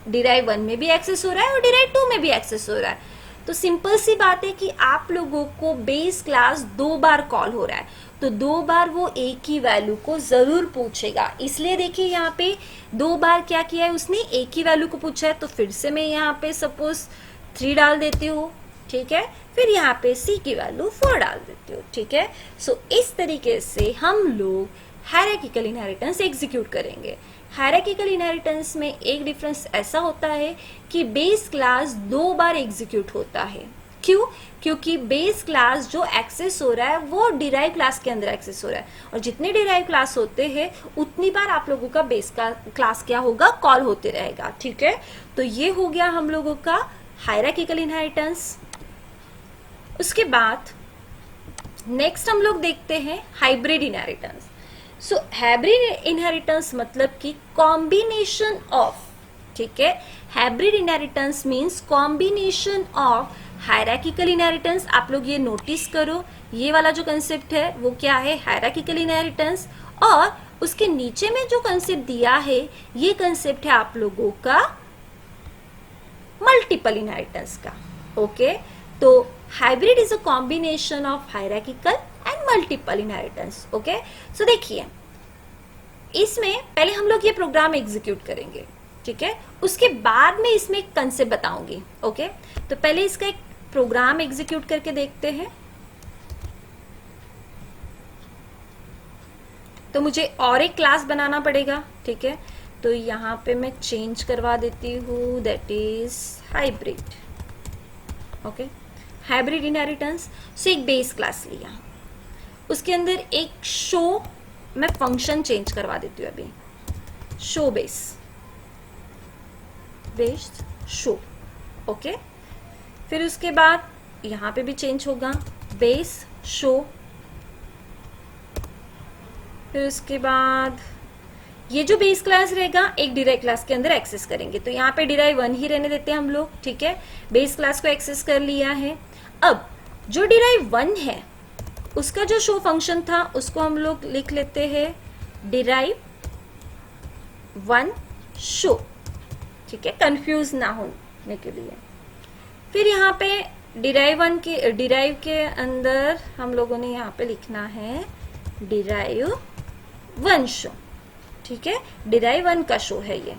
डिराइव 1 में भी एक्सेस हो रहा है और डिराइव 2 में भी एक्सेस हो रहा है। तो सिंपल सी बात है कि आप लोगों को बेस क्लास 2 बार कॉल हो रहा है, तो 2 बार वो ए की वैल्यू को जरूर पूछेगा। इसलिए देखिए यहाँ पे 2 बार क्या किया है उसने, ए की वैल्यू को पूछा है। तो फिर से मैं यहाँ पे सपोज 3 डाल देती हूँ, ठीक है, फिर यहाँ पे सी की वैल्यू 4 डाल देती हूँ, ठीक है। सो इस तरीके से हम लोग हायरार्किकल इनहेरिटेंस एग्जीक्यूट करेंगे। हायरार्किकल इनहेरिटेंस में एक डिफरेंस ऐसा होता है कि बेस क्लास 2 बार एग्जीक्यूट होता है। क्यों? क्योंकि बेस क्लास जो एक्सेस हो रहा है वो डिराइव क्लास के अंदर एक्सेस हो रहा है, और जितने डिराइव क्लास होते हैं उतनी बार आप लोगों का बेस क्लास क्या होगा, कॉल होते रहेगा, ठीक है। तो ये हो गया हम लोगों का हायरार्किकल इनहेरिटेंस। उसके बाद नेक्स्ट हम लोग देखते हैं हाइब्रिड इनहेरिटेंस। सो हाइब्रिड इनहेरिटेंस मतलब कि कॉम्बिनेशन ऑफ, ठीक है, hybrid inheritance means combination of hierarchical inheritance. आप लोग ये नोटिस करो, ये वाला जो कंसेप्ट है वो क्या है, हायरार्किकल इनहेरिटेंस, और उसके नीचे में जो कंसेप्ट दिया है ये कंसेप्ट है आप लोगों का मल्टीपल इनहेरिटेंस का। ओके, तो hybrid is a combination of hierarchical and multiple inheritance. Okay, so देखिए इसमें पहले हम लोग ये प्रोग्राम एग्जीक्यूट करेंगे, ठीक है, उसके बाद में इसमें एक कंसेप्ट बताऊंगी। ओके, तो पहले इसका एक प्रोग्राम एग्जीक्यूट करके देखते हैं। तो मुझे और एक क्लास बनाना पड़ेगा, ठीक है, तो यहाँ पे मैं चेंज करवा देती हूँ, that is hybrid. Okay, hybrid inheritance से एक बेस क्लास लिया, उसके अंदर एक शो, मैं फंक्शन चेंज करवा देती हूँ अभी, शो बेस शो। ओके, फिर उसके बाद यहाँ पे भी चेंज होगा, बेस शो, फिर उसके बाद ये जो बेस क्लास रहेगा एक डिराइव क्लास के अंदर एक्सेस करेंगे। तो यहाँ पे डिराइव 1 ही रहने देते हैं हम लोग, ठीक है, बेस क्लास को एक्सेस कर लिया है। अब जो डिराइव 1 है उसका जो शो फंक्शन था उसको हम लोग लिख लेते हैं डिराइव 1 शो, ठीक है, कंफ्यूज ना होने के लिए। फिर यहाँ पे डिराइव के अंदर हम लोगों ने यहाँ पे लिखना है डिराइव 1 शो, ठीक है, डिराइव 1 का शो है ये।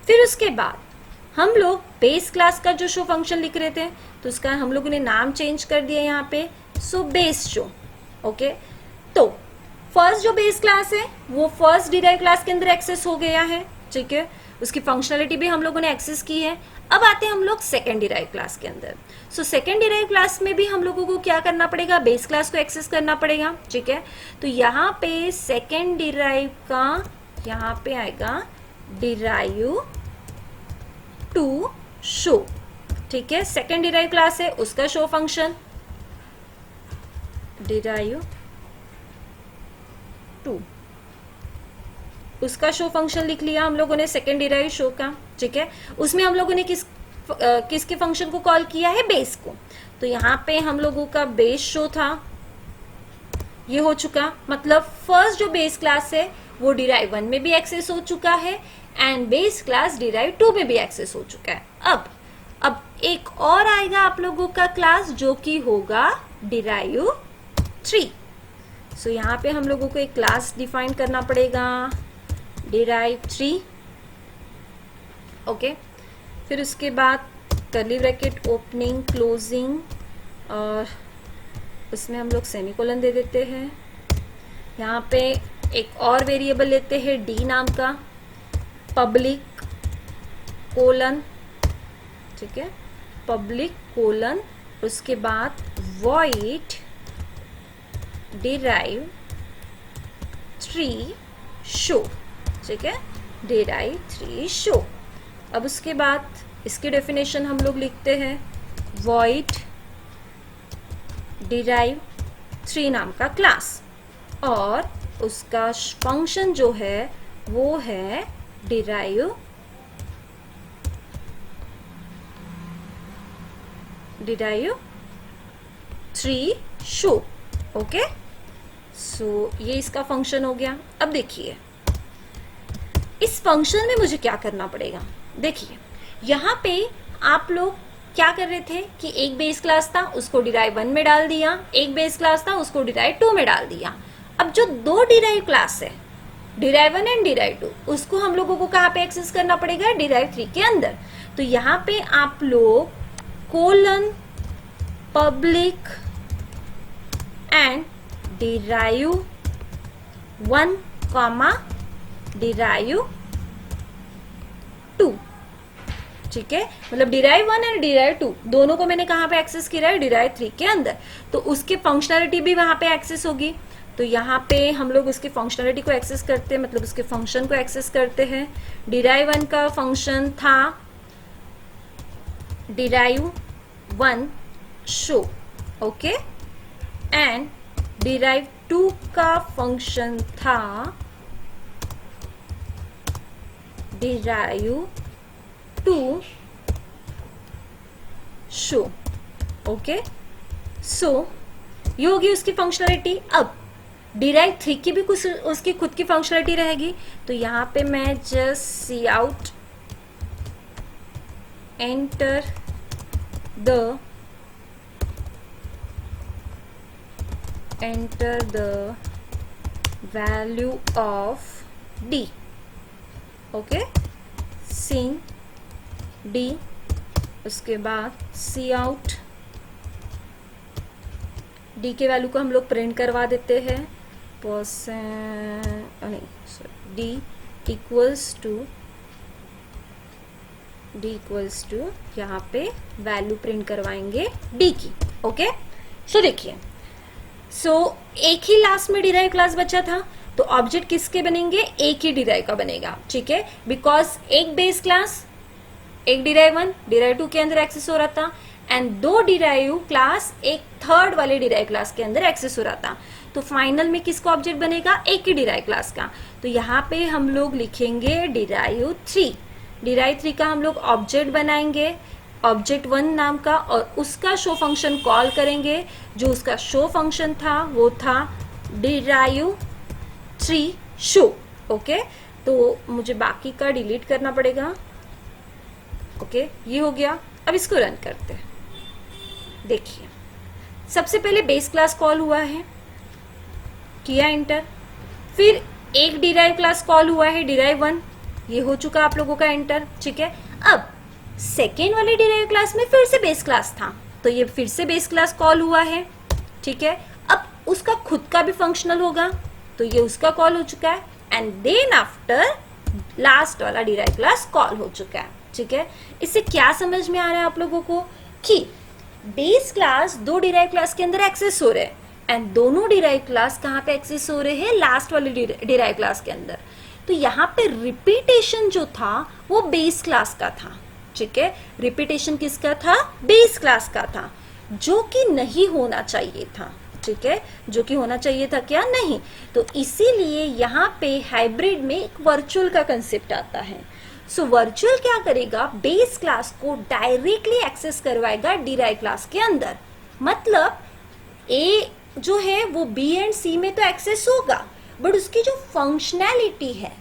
फिर उसके बाद हम लोग बेस क्लास का जो शो फंक्शन लिख रहे थे तो उसका हम लोगों ने नाम चेंज कर दिया यहाँ पे, सो बेस शो। ओके, तो फर्स्ट जो बेस क्लास है वो फर्स्ट डिराइव क्लास के अंदर एक्सेस हो गया है, ठीक है, उसकी फंक्शनलिटी भी हम लोगों ने एक्सेस की है। अब आते हैं हम लोग सेकेंड डिराइव क्लास के अंदर। सो सेकेंड डिराइव क्लास में भी हम लोगों को क्या करना पड़ेगा, बेस क्लास को एक्सेस करना पड़ेगा, ठीक है। तो यहाँ पे सेकेंड डिराइव का यहाँ पे आएगा डिराइव 2 शो, ठीक है, सेकेंड डिराइव क्लास है उसका शो फंक्शन डिराइव 2, उसका शो फंक्शन लिख लिया हम लोगों ने सेकेंड डिराइव शो का, ठीक है। उसमें हम लोगों ने किसके फंक्शन को कॉल किया है, बेस को। तो यहाँ पे हम लोगों का बेस शो था, ये हो चुका, मतलब फर्स्ट जो बेस क्लास है वो डिराइव 1 में भी एक्सेस हो चुका है एंड बेस क्लास डिराइव 2 में भी एक्सेस हो चुका है। अब एक और आएगा आप लोगों का क्लास जो कि होगा डिराइव 3। सो यहाँ पे हम लोगों को एक क्लास डिफाइन करना पड़ेगा डिराइव 3। ओके, फिर उसके बाद कर्ली ब्रैकेट ओपनिंग क्लोजिंग और उसमें हम लोग सेमीकोलन दे देते हैं। यहाँ पे एक और वेरिएबल लेते हैं डी नाम का, पब्लिक कोलन, ठीक है, पब्लिक कोलन, उसके बाद वॉइड डिराइव 3 शो, ठीक है, डिराइव 3 शो। अब उसके बाद इसकी डेफिनेशन हम लोग लिखते हैं, void derive3 नाम का क्लास, और उसका फंक्शन जो है वो है derive three show. Okay, so ये इसका फंक्शन हो गया। अब देखिए इस फंक्शन में मुझे क्या करना पड़ेगा। देखिए यहाँ पे आप लोग क्या कर रहे थे कि एक बेस क्लास था उसको डिराइव 1 में डाल दिया, एक बेस क्लास था उसको डिराइव 2 में डाल दिया। अब जो दो डिराइव क्लास है, डिराइव 1 एंड डिराइव 2, उसको हम लोगों को कहाँ पे एक्सेस करना पड़ेगा, डिराइव 3 के अंदर। तो यहाँ पे आप लोग colon public and derive 1 comma derive 2, ठीक है, मतलब डिराइव 1 एंड डिराइव 2 दोनों को मैंने कहाँ पे एक्सेस किया है, डिराइव 3 के अंदर। तो उसकी फंक्शनैलिटी भी वहां पे एक्सेस होगी। तो यहाँ पे हम लोग उसकी फंक्शनैलिटी को एक्सेस करते हैं, मतलब उसके फंक्शन को एक्सेस करते हैं। डिराइव 1 का फंक्शन था derive 1 show, okay, and derive 2 का फंक्शन था डिराइव 2 शो। ओके, सो ये होगी उसकी फंक्शनैलिटी। अब डिराइव 3 की भी कुछ उसकी खुद की फंक्शनैलिटी रहेगी। तो यहाँ पे मैं just cout enter the value of D, okay, cin D, उसके बाद सी आउट डी के वैल्यू को हम लोग प्रिंट करवा देते हैं, डी इक्वल्स टू यहाँ पे वैल्यू प्रिंट करवाएंगे डी की। ओके, सो देखिए, सो एक ही लास्ट में डिराइव क्लास बचा था, तो ऑब्जेक्ट किसके बनेंगे, एक ही डिराइव का बनेगा, ठीक है, बिकॉज एक बेस क्लास, एक डिराइव 1 डिराइव 2 के अंदर एक्सेस हो रहा था, एंड दो डिराइव क्लास एक थर्ड वाले डिराइव क्लास के अंदर एक्सेस हो रहा था। तो फाइनल में किसका ऑब्जेक्ट बनेगा, एक ही डिराइव क्लास का। तो यहाँ पे हम लोग लिखेंगे डिराइव 3, डिराइव 3 का हम लोग ऑब्जेक्ट बनाएंगे, ऑब्जेक्ट 1 नाम का, और उसका शो फंक्शन कॉल करेंगे। जो उसका शो फंक्शन था वो था डिराइव 3 शो। ओके, तो मुझे बाकी का डिलीट करना पड़ेगा। ओके, ये हो गया। अब इसको रन करते हैं। देखिए, सबसे पहले बेस क्लास कॉल हुआ है, किया एंटर, फिर एक डिराइव क्लास कॉल हुआ है डिराइव 1, ये हो चुका आप लोगों का एंटर, ठीक है। अब सेकेंड वाले डिराइव क्लास में फिर से बेस क्लास था, तो ये फिर से बेस क्लास कॉल हुआ है, ठीक है। अब उसका खुद का भी फंक्शनल होगा, तो ये उसका कॉल हो चुका है, एंड देन आफ्टर लास्ट वाला डिराइव क्लास कॉल हो चुका है, ठीक है। इससे क्या समझ में आ रहा है आप लोगों को कि बेस क्लास दो डिराइव क्लास के अंदर एक्सेस हो रहे हैं, एंड दोनों डिराइव क्लास कहाँ पे एक्सेस हो रहे हैं, लास्ट वाले डिराइव क्लास के अंदर। तो यहाँ पे रिपीटेशन जो था वो बेस क्लास का था, ठीक है। रिपीटेशन किसका था, बेस क्लास का था, जो कि नहीं होना चाहिए था, ठीक है, जो कि होना चाहिए था क्या, नहीं। तो इसीलिए यहाँ पे हाइब्रिड में एक वर्चुअल का कंसेप्ट आता है। सो वर्चुअल क्या करेगा, बेस क्लास को डायरेक्टली एक्सेस करवाएगा डिराइव क्लास के अंदर। मतलब ए जो है वो बी एंड सी में तो एक्सेस होगा, बट उसकी जो फंक्शनैलिटी है,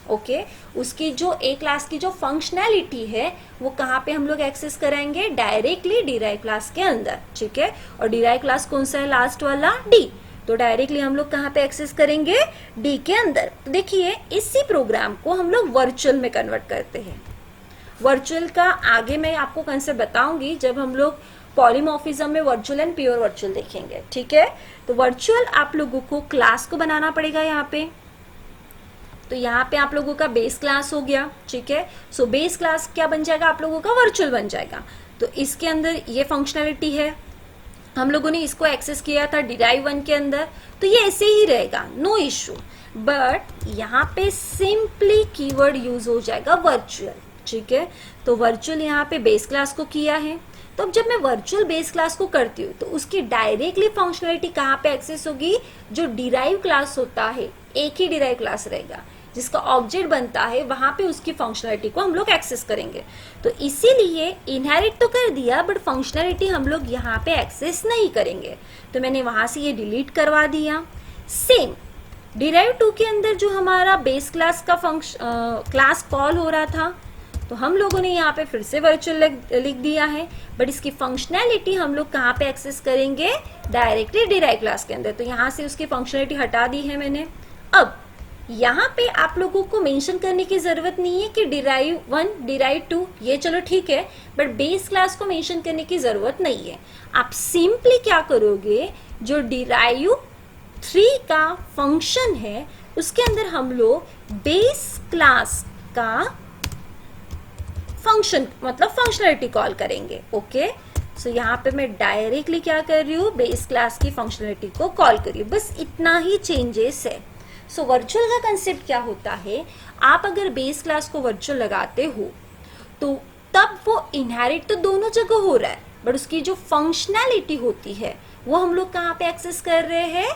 ओके, उसकी जो ए क्लास की जो फंक्शनैलिटी है वो कहाँ पे हम लोग एक्सेस कराएंगे, डायरेक्टली डिराइव क्लास के अंदर, ठीक है। और डिराइव क्लास कौन सा है, लास्ट वाला डी, तो डायरेक्टली हम लोग कहाँ पे एक्सेस करेंगे, डी के अंदर। तो देखिए, इसी प्रोग्राम को हम लोग वर्चुअल में कन्वर्ट करते हैं। वर्चुअल का आगे मैं आपको कंसेप्ट बताऊंगी जब हम लोग पॉलीमॉर्फिज्म में वर्चुअल एंड प्योर वर्चुअल देखेंगे, ठीक है। तो वर्चुअल आप लोगों को क्लास को बनाना पड़ेगा यहाँ पे। तो यहाँ पे आप लोगों का बेस क्लास हो गया, ठीक है। सो बेस क्लास क्या बन जाएगा, आप लोगों का वर्चुअल बन जाएगा। तो इसके अंदर ये फंक्शनैलिटी है, हम लोगों ने इसको एक्सेस किया था डिराइव 1 के अंदर, तो ये ऐसे ही रहेगा, नो इश्यू। बट यहाँ पे सिंपली कीवर्ड यूज हो जाएगा वर्चुअल, ठीक है। तो वर्चुअल यहाँ पे बेस क्लास को किया है। तो अब जब मैं वर्चुअल बेस क्लास को करती हूँ तो उसकी डायरेक्टली फंक्शनलिटी कहाँ पे एक्सेस होगी, जो डिराइव क्लास होता है, एक ही डिराइव क्लास रहेगा जिसका ऑब्जेक्ट बनता है, वहां पे उसकी फंक्शनलिटी को हम लोग एक्सेस करेंगे। तो इसीलिए इनहेरिट तो कर दिया बट फंक्शनलिटी हम लोग यहाँ पे एक्सेस नहीं करेंगे, तो मैंने वहां से ये डिलीट करवा दिया। सेम डिराइव 2 के अंदर जो हमारा बेस क्लास का क्लास कॉल हो रहा था, तो हम लोगों ने यहाँ पे फिर से वर्चुअल लिख दिया है, बट इसकी फंक्शनैलिटी हम लोग कहाँ पे एक्सेस करेंगे, डायरेक्टली डिराइव क्लास के अंदर। तो यहाँ से उसकी फंक्शनैलिटी हटा दी है मैंने। अब यहाँ पे आप लोगों को मेंशन करने की जरूरत नहीं है कि डिराइव 1 डिराइव 2, ये चलो ठीक है, बट बेस क्लास को मेंशन करने की जरूरत नहीं है। आप सिंपली क्या करोगे, जो डिराइव 3 का फंक्शन है उसके अंदर हम लोग बेस क्लास का फंक्शन मतलब फंक्शनलिटी कॉल करेंगे। ओके, सो यहाँ पे मैं डायरेक्टली क्या कर रही हूँ, बेस क्लास की फंक्शनलिटी को कॉल कर रही हूँ, बस इतना ही चेंजेस है। सो वर्चुअल का कंसेप्ट क्या होता है, आप अगर बेस क्लास को वर्चुअल लगाते हो तो तब वो इनहेरिट तो दोनों जगह हो रहा है, बट उसकी जो फंक्शनैलिटी होती है वो हम लोग कहाँ पे एक्सेस कर रहे हैं,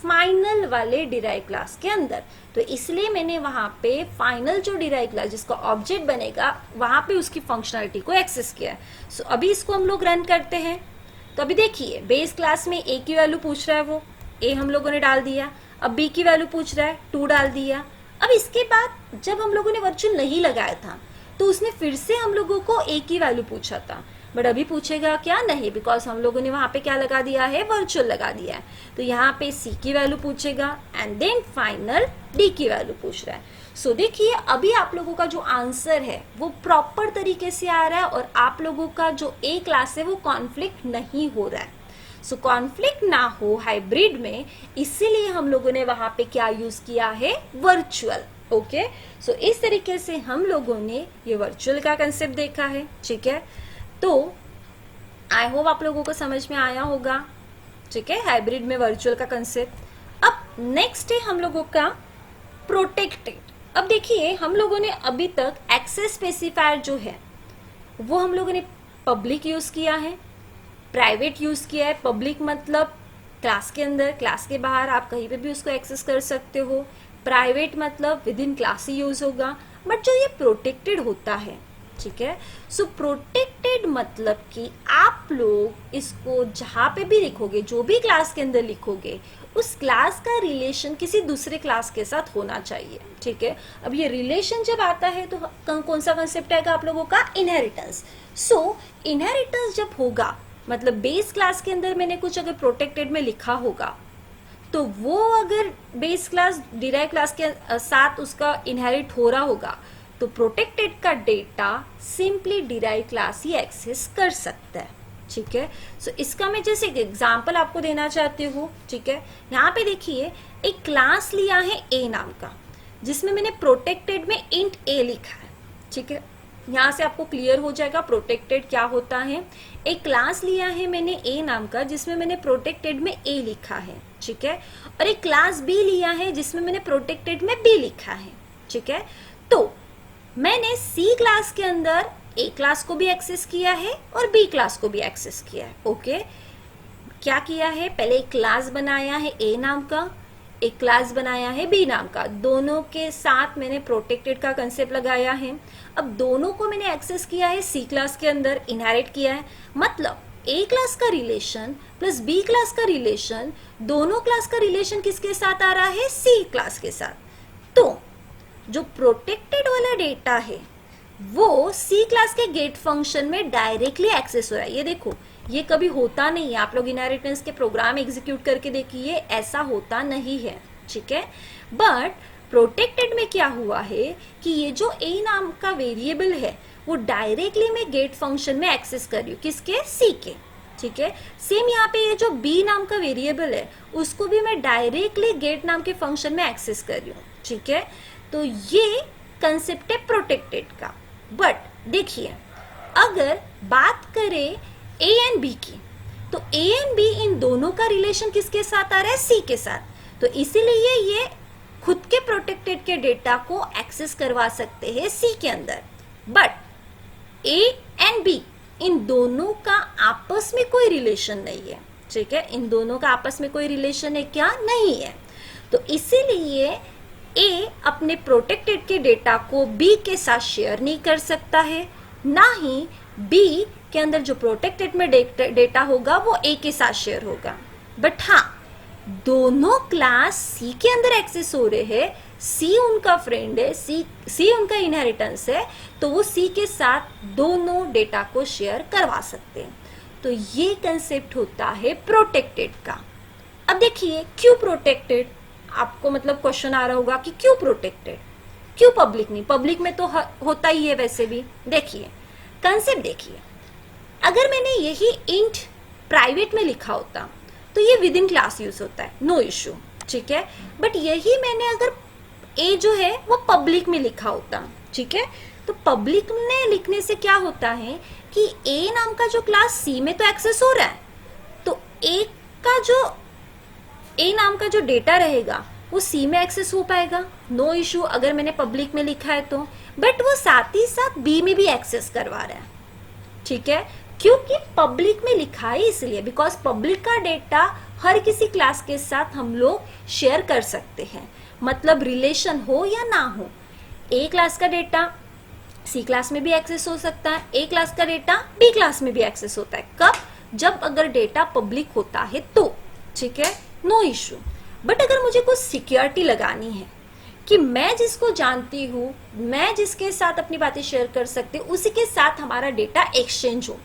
फाइनल वाले डिराइव क्लास के अंदर। तो इसलिए मैंने वहां पे फाइनल जो डिराइव क्लास जिसका ऑब्जेक्ट बनेगा वहां पे उसकी फंक्शनलिटी को एक्सेस किया है। सो अभी इसको हम लोग रन करते हैं। तो अभी देखिए बेस क्लास में ए की वैल्यू पूछ रहा है, वो ए हम लोगों ने डाल दिया। अब बी की वैल्यू पूछ रहा है, 2 डाल दिया। अब इसके बाद जब हम लोगों ने वर्चुअल नहीं लगाया था तो उसने फिर से हम लोगों को ए की वैल्यू पूछा था, बट अभी पूछेगा क्या, नहीं, बिकॉज हम लोगों ने वहां पे क्या लगा दिया है, वर्चुअल लगा दिया है। तो यहाँ पे सी की वैल्यू पूछेगा एंड देन फाइनल डी की वैल्यू पूछ रहा है। सो देखिए अभी आप लोगों का जो आंसर है वो प्रॉपर तरीके से आ रहा है और आप लोगों का जो ए क्लास है वो कॉन्फ्लिक्ट नहीं हो रहा है। सो कॉन्फ्लिक्ट ना हो हाइब्रिड में, इसीलिए हम लोगों ने वहां पे क्या यूज किया है, वर्चुअल। ओके, सो इस तरीके से हम लोगों ने ये वर्चुअल का कंसेप्ट देखा है। ठीक है, तो आई होप आप लोगों को समझ में आया होगा। ठीक है, हाइब्रिड में वर्चुअल का कंसेप्ट। अब नेक्स्ट है हम लोगों का प्रोटेक्टेड। अब देखिए हम लोगों ने अभी तक एक्सेस स्पेसिफायर जो है वो हम लोगों ने पब्लिक यूज किया है, प्राइवेट यूज किया है। पब्लिक मतलब क्लास के अंदर, क्लास के बाहर आप कहीं पे भी उसको एक्सेस कर सकते हो। प्राइवेट मतलब with in class he use होगा। बट जो ये प्रोटेक्टेड होता है, ठीक है, सो प्रोटेक्टेड मतलब कि आप लोग इसको जहां पे भी लिखोगे, जो भी क्लास के अंदर लिखोगे, उस क्लास का रिलेशन किसी दूसरे क्लास के साथ होना चाहिए। ठीक है, अब ये रिलेशन जब आता है तो कौन सा कंसेप्ट आएगा आप लोगों का, इनहेरिटेंस। सो इनहेरिटेंस जब होगा मतलब बेस क्लास के अंदर मैंने कुछ अगर प्रोटेक्टेड में लिखा होगा तो वो अगर बेस क्लास डिराइव क्लास के साथ उसका इनहेरिट हो रहा होगा तो प्रोटेक्टेड का डेटा सिंपली डिराइव क्लास ही एक्सेस कर सकता है। ठीक है, सो इसका मैं जैसे एक एग्जांपल आपको देना चाहती हूँ। ठीक है, यहाँ पे देखिए एक क्लास लिया है ए नाम का, जिसमें मैंने प्रोटेक्टेड में इंट ए लिखा है। ठीक है, यहाँ से आपको क्लियर हो जाएगा प्रोटेक्टेड क्या होता है। एक क्लास लिया है मैंने ए नाम का, जिसमें मैंने प्रोटेक्टेड में ए लिखा है। ठीक है, और एक क्लास बी लिया है जिसमें मैंने प्रोटेक्टेड में बी लिखा है। ठीक है, तो मैंने सी क्लास के अंदर ए क्लास को भी एक्सेस किया है और बी क्लास को भी एक्सेस किया है। ओके, क्या किया है, पहले एक क्लास बनाया है ए नाम का, एक क्लास बनाया है बी नाम का, दोनों के साथ मैंने प्रोटेक्टेड का कंसेप्ट लगाया है। अब दोनों को मैंने एक्सेस किया है सी क्लास के अंदर, इनहेरिट किया है, मतलब ए क्लास का रिलेशन प्लस बी क्लास का रिलेशन, दोनों क्लास का रिलेशन किसके साथ आ रहा है, सी क्लास के साथ। तो जो प्रोटेक्टेड वाला डेटा है वो सी क्लास के गेट फंक्शन में डायरेक्टली एक्सेस हो रहा है। ये देखो ये कभी होता नहीं है, आप लोग इनहेरिटेंस के प्रोग्राम एग्जीक्यूट करके देखिए, ऐसा होता नहीं है। ठीक है, बट प्रोटेक्टेड में क्या हुआ है कि ये जो ए नाम का वेरिएबल है वो डायरेक्टली मैं गेट फंक्शन में एक्सेस कर रही हूँ, किसके, सी के। ठीक है, सेम यहाँ पे ये जो बी नाम का वेरिएबल है उसको भी मैं डायरेक्टली गेट नाम के फंक्शन में एक्सेस कर रही हूँ। ठीक है, तो ये कंसेप्ट है प्रोटेक्टेड का। बट देखिए अगर बात करें ए एंड बी की, तो ए एंड बी इन दोनों का रिलेशन किसके साथ आ रहा है, सी के साथ। तो इसीलिए ये खुद के प्रोटेक्टेड के डेटा को एक्सेस करवा सकते हैं सी के अंदर। But A and be in दोनों का आपस में कोई रिलेशन नहीं है, ठीक है, इन दोनों का आपस में कोई रिलेशन है क्या, नहीं है। तो इसीलिए ए अपने प्रोटेक्टेड के डेटा को बी के साथ शेयर नहीं कर सकता है, ना ही बी के अंदर जो प्रोटेक्टेड में डेटा होगा वो ए के साथ शेयर होगा। बट हाँ, दोनों क्लास सी के अंदर एक्सेस हो रहे हैं, सी उनका फ्रेंड है, सी उनका इनहेरिटेंस है, तो वो सी के साथ दोनों डेटा को शेयर करवा सकते हैं। तो ये कंसेप्ट होता है प्रोटेक्टेड का। अब देखिए क्यों प्रोटेक्टेड, आपको मतलब क्वेश्चन आ रहा होगा कि क्यों प्रोटेक्टेड, क्यों पब्लिक नहीं, पब्लिक में तो होता ही है वैसे भी। देखिए कंसेप्ट देखिए, अगर मैंने यही इंट प्राइवेट में लिखा होता तो ये विद इन क्लास यूज होता है, नो इश्यू, ठीक है। बट यही मैंने अगर ए जो है वो पब्लिक में लिखा होता, ठीक है, तो पब्लिक में लिखने से क्या होता है कि ए नाम का जो क्लास सी में तो एक्सेस हो रहा है, तो ए नाम का जो डेटा रहेगा वो सी में एक्सेस हो पाएगा, नो इशू अगर मैंने पब्लिक में लिखा है तो। बट वो साथ ही साथ बी में भी एक्सेस करवा रहा है, ठीक है, क्योंकि पब्लिक में लिखा है इसलिए, बिकॉज पब्लिक का डेटा हर किसी क्लास के साथ हम लोग शेयर कर सकते हैं, मतलब रिलेशन हो या ना हो। ए क्लास का डेटा सी क्लास में भी एक्सेस हो सकता है, ए क्लास का डेटा बी क्लास में भी एक्सेस होता है, कब, जब अगर डेटा पब्लिक होता है तो, ठीक है, नो इशू। बट अगर मुझे कुछ सिक्योरिटी लगानी है कि मैं जिसको जानती हूँ, मैं जिसके साथ अपनी बातें शेयर कर सकती हूँ, उसी के साथ हमारा डेटा एक्सचेंज हो,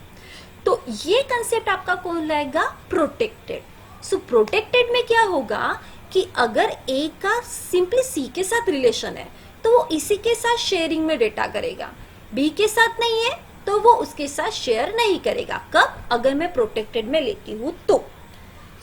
तो ये कंसेप्ट आपका कौन लाएगा, प्रोटेक्टेड। सो प्रोटेक्टेड में क्या होगा कि अगर ए का सिंपली सी के साथ रिलेशन है तो वो इसी के साथ शेयरिंग में डेटा करेगा, बी के साथ नहीं है तो वो उसके साथ शेयर नहीं करेगा, कब, अगर मैं प्रोटेक्टेड में लेती हूँ तो।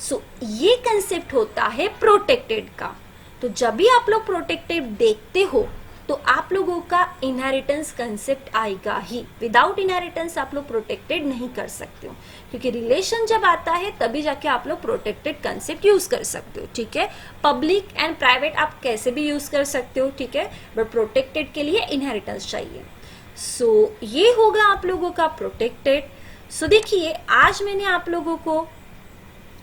सो ये कंसेप्ट होता है प्रोटेक्टेड का। तो जब भी आप लोग प्रोटेक्टेड देखते हो तो आप लोगों का इनहेरिटेंस कंसेप्ट आएगा ही, विदाउट इनहेरिटेंस आप लोग प्रोटेक्टेड नहीं कर सकते हो, क्योंकि रिलेशन जब आता है तभी जाके आप लोग प्रोटेक्टेड कंसेप्ट यूज कर सकते हो, ठीक है। पब्लिक एंड प्राइवेट आप कैसे भी यूज कर सकते हो, ठीक है, बट प्रोटेक्टेड के लिए इनहेरिटेंस चाहिए। सो ये होगा आप लोगों का प्रोटेक्टेड। सो देखिए आज मैंने आप लोगों को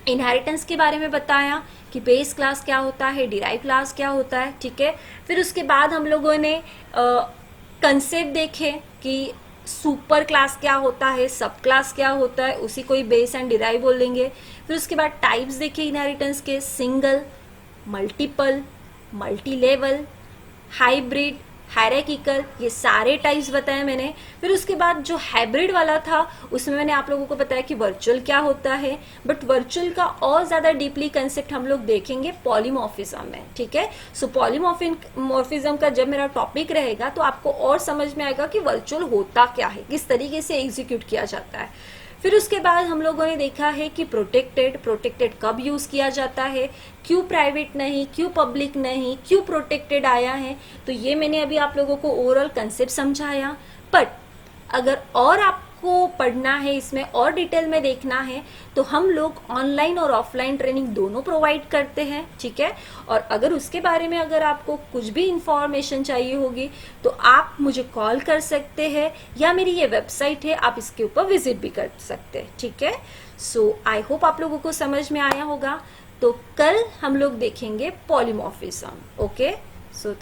इनहेरिटेंस के बारे में बताया कि बेस क्लास क्या होता है, डिराइव क्लास क्या होता है, ठीक है। फिर उसके बाद हम लोगों ने कंसेप्ट देखे कि सुपर क्लास क्या होता है, सब क्लास क्या होता है, उसी को ही बेस एंड डिराइव बोलेंगे। फिर उसके बाद टाइप्स देखे इनहेरिटेंस के, single, multiple, multi level, hybrid, hierarchical, ये सारे टाइप्स बताए मैंने। फिर उसके बाद जो हाइब्रिड वाला था उसमें मैंने आप लोगों को बताया कि वर्चुअल क्या होता है, बट वर्चुअल का और ज़्यादा डीपली कंसेप्ट हम लोग देखेंगे पॉलीमॉर्फिज्म में, ठीक है। सो पॉलीमॉर्फिज्म का जब मेरा टॉपिक रहेगा तो आपको और समझ में आएगा कि वर्चुअल होता क्या है, किस तरीके से एग्जीक्यूट किया जाता है। फिर उसके बाद हम लोगों ने देखा है कि प्रोटेक्टेड कब यूज़ किया जाता है, क्यों प्राइवेट नहीं, क्यों पब्लिक नहीं, क्यों प्रोटेक्टेड आया है, तो ये मैंने अभी आप लोगों को ओवरऑल कंसेप्ट समझाया। बट अगर और आपको पढ़ना है, इसमें और डिटेल में देखना है, तो हम लोग ऑनलाइन और ऑफलाइन ट्रेनिंग दोनों प्रोवाइड करते हैं, ठीक है। और अगर उसके बारे में अगर आपको कुछ भी इंफॉर्मेशन चाहिए होगी तो आप मुझे कॉल कर सकते हैं, या मेरी ये वेबसाइट है, आप इसके ऊपर विजिट भी कर सकते हैं, ठीक है। सो आई होप आप लोगों को समझ में आया होगा। तो कल हम लोग देखेंगे पॉलीमॉर्फिज्म, ओके। सो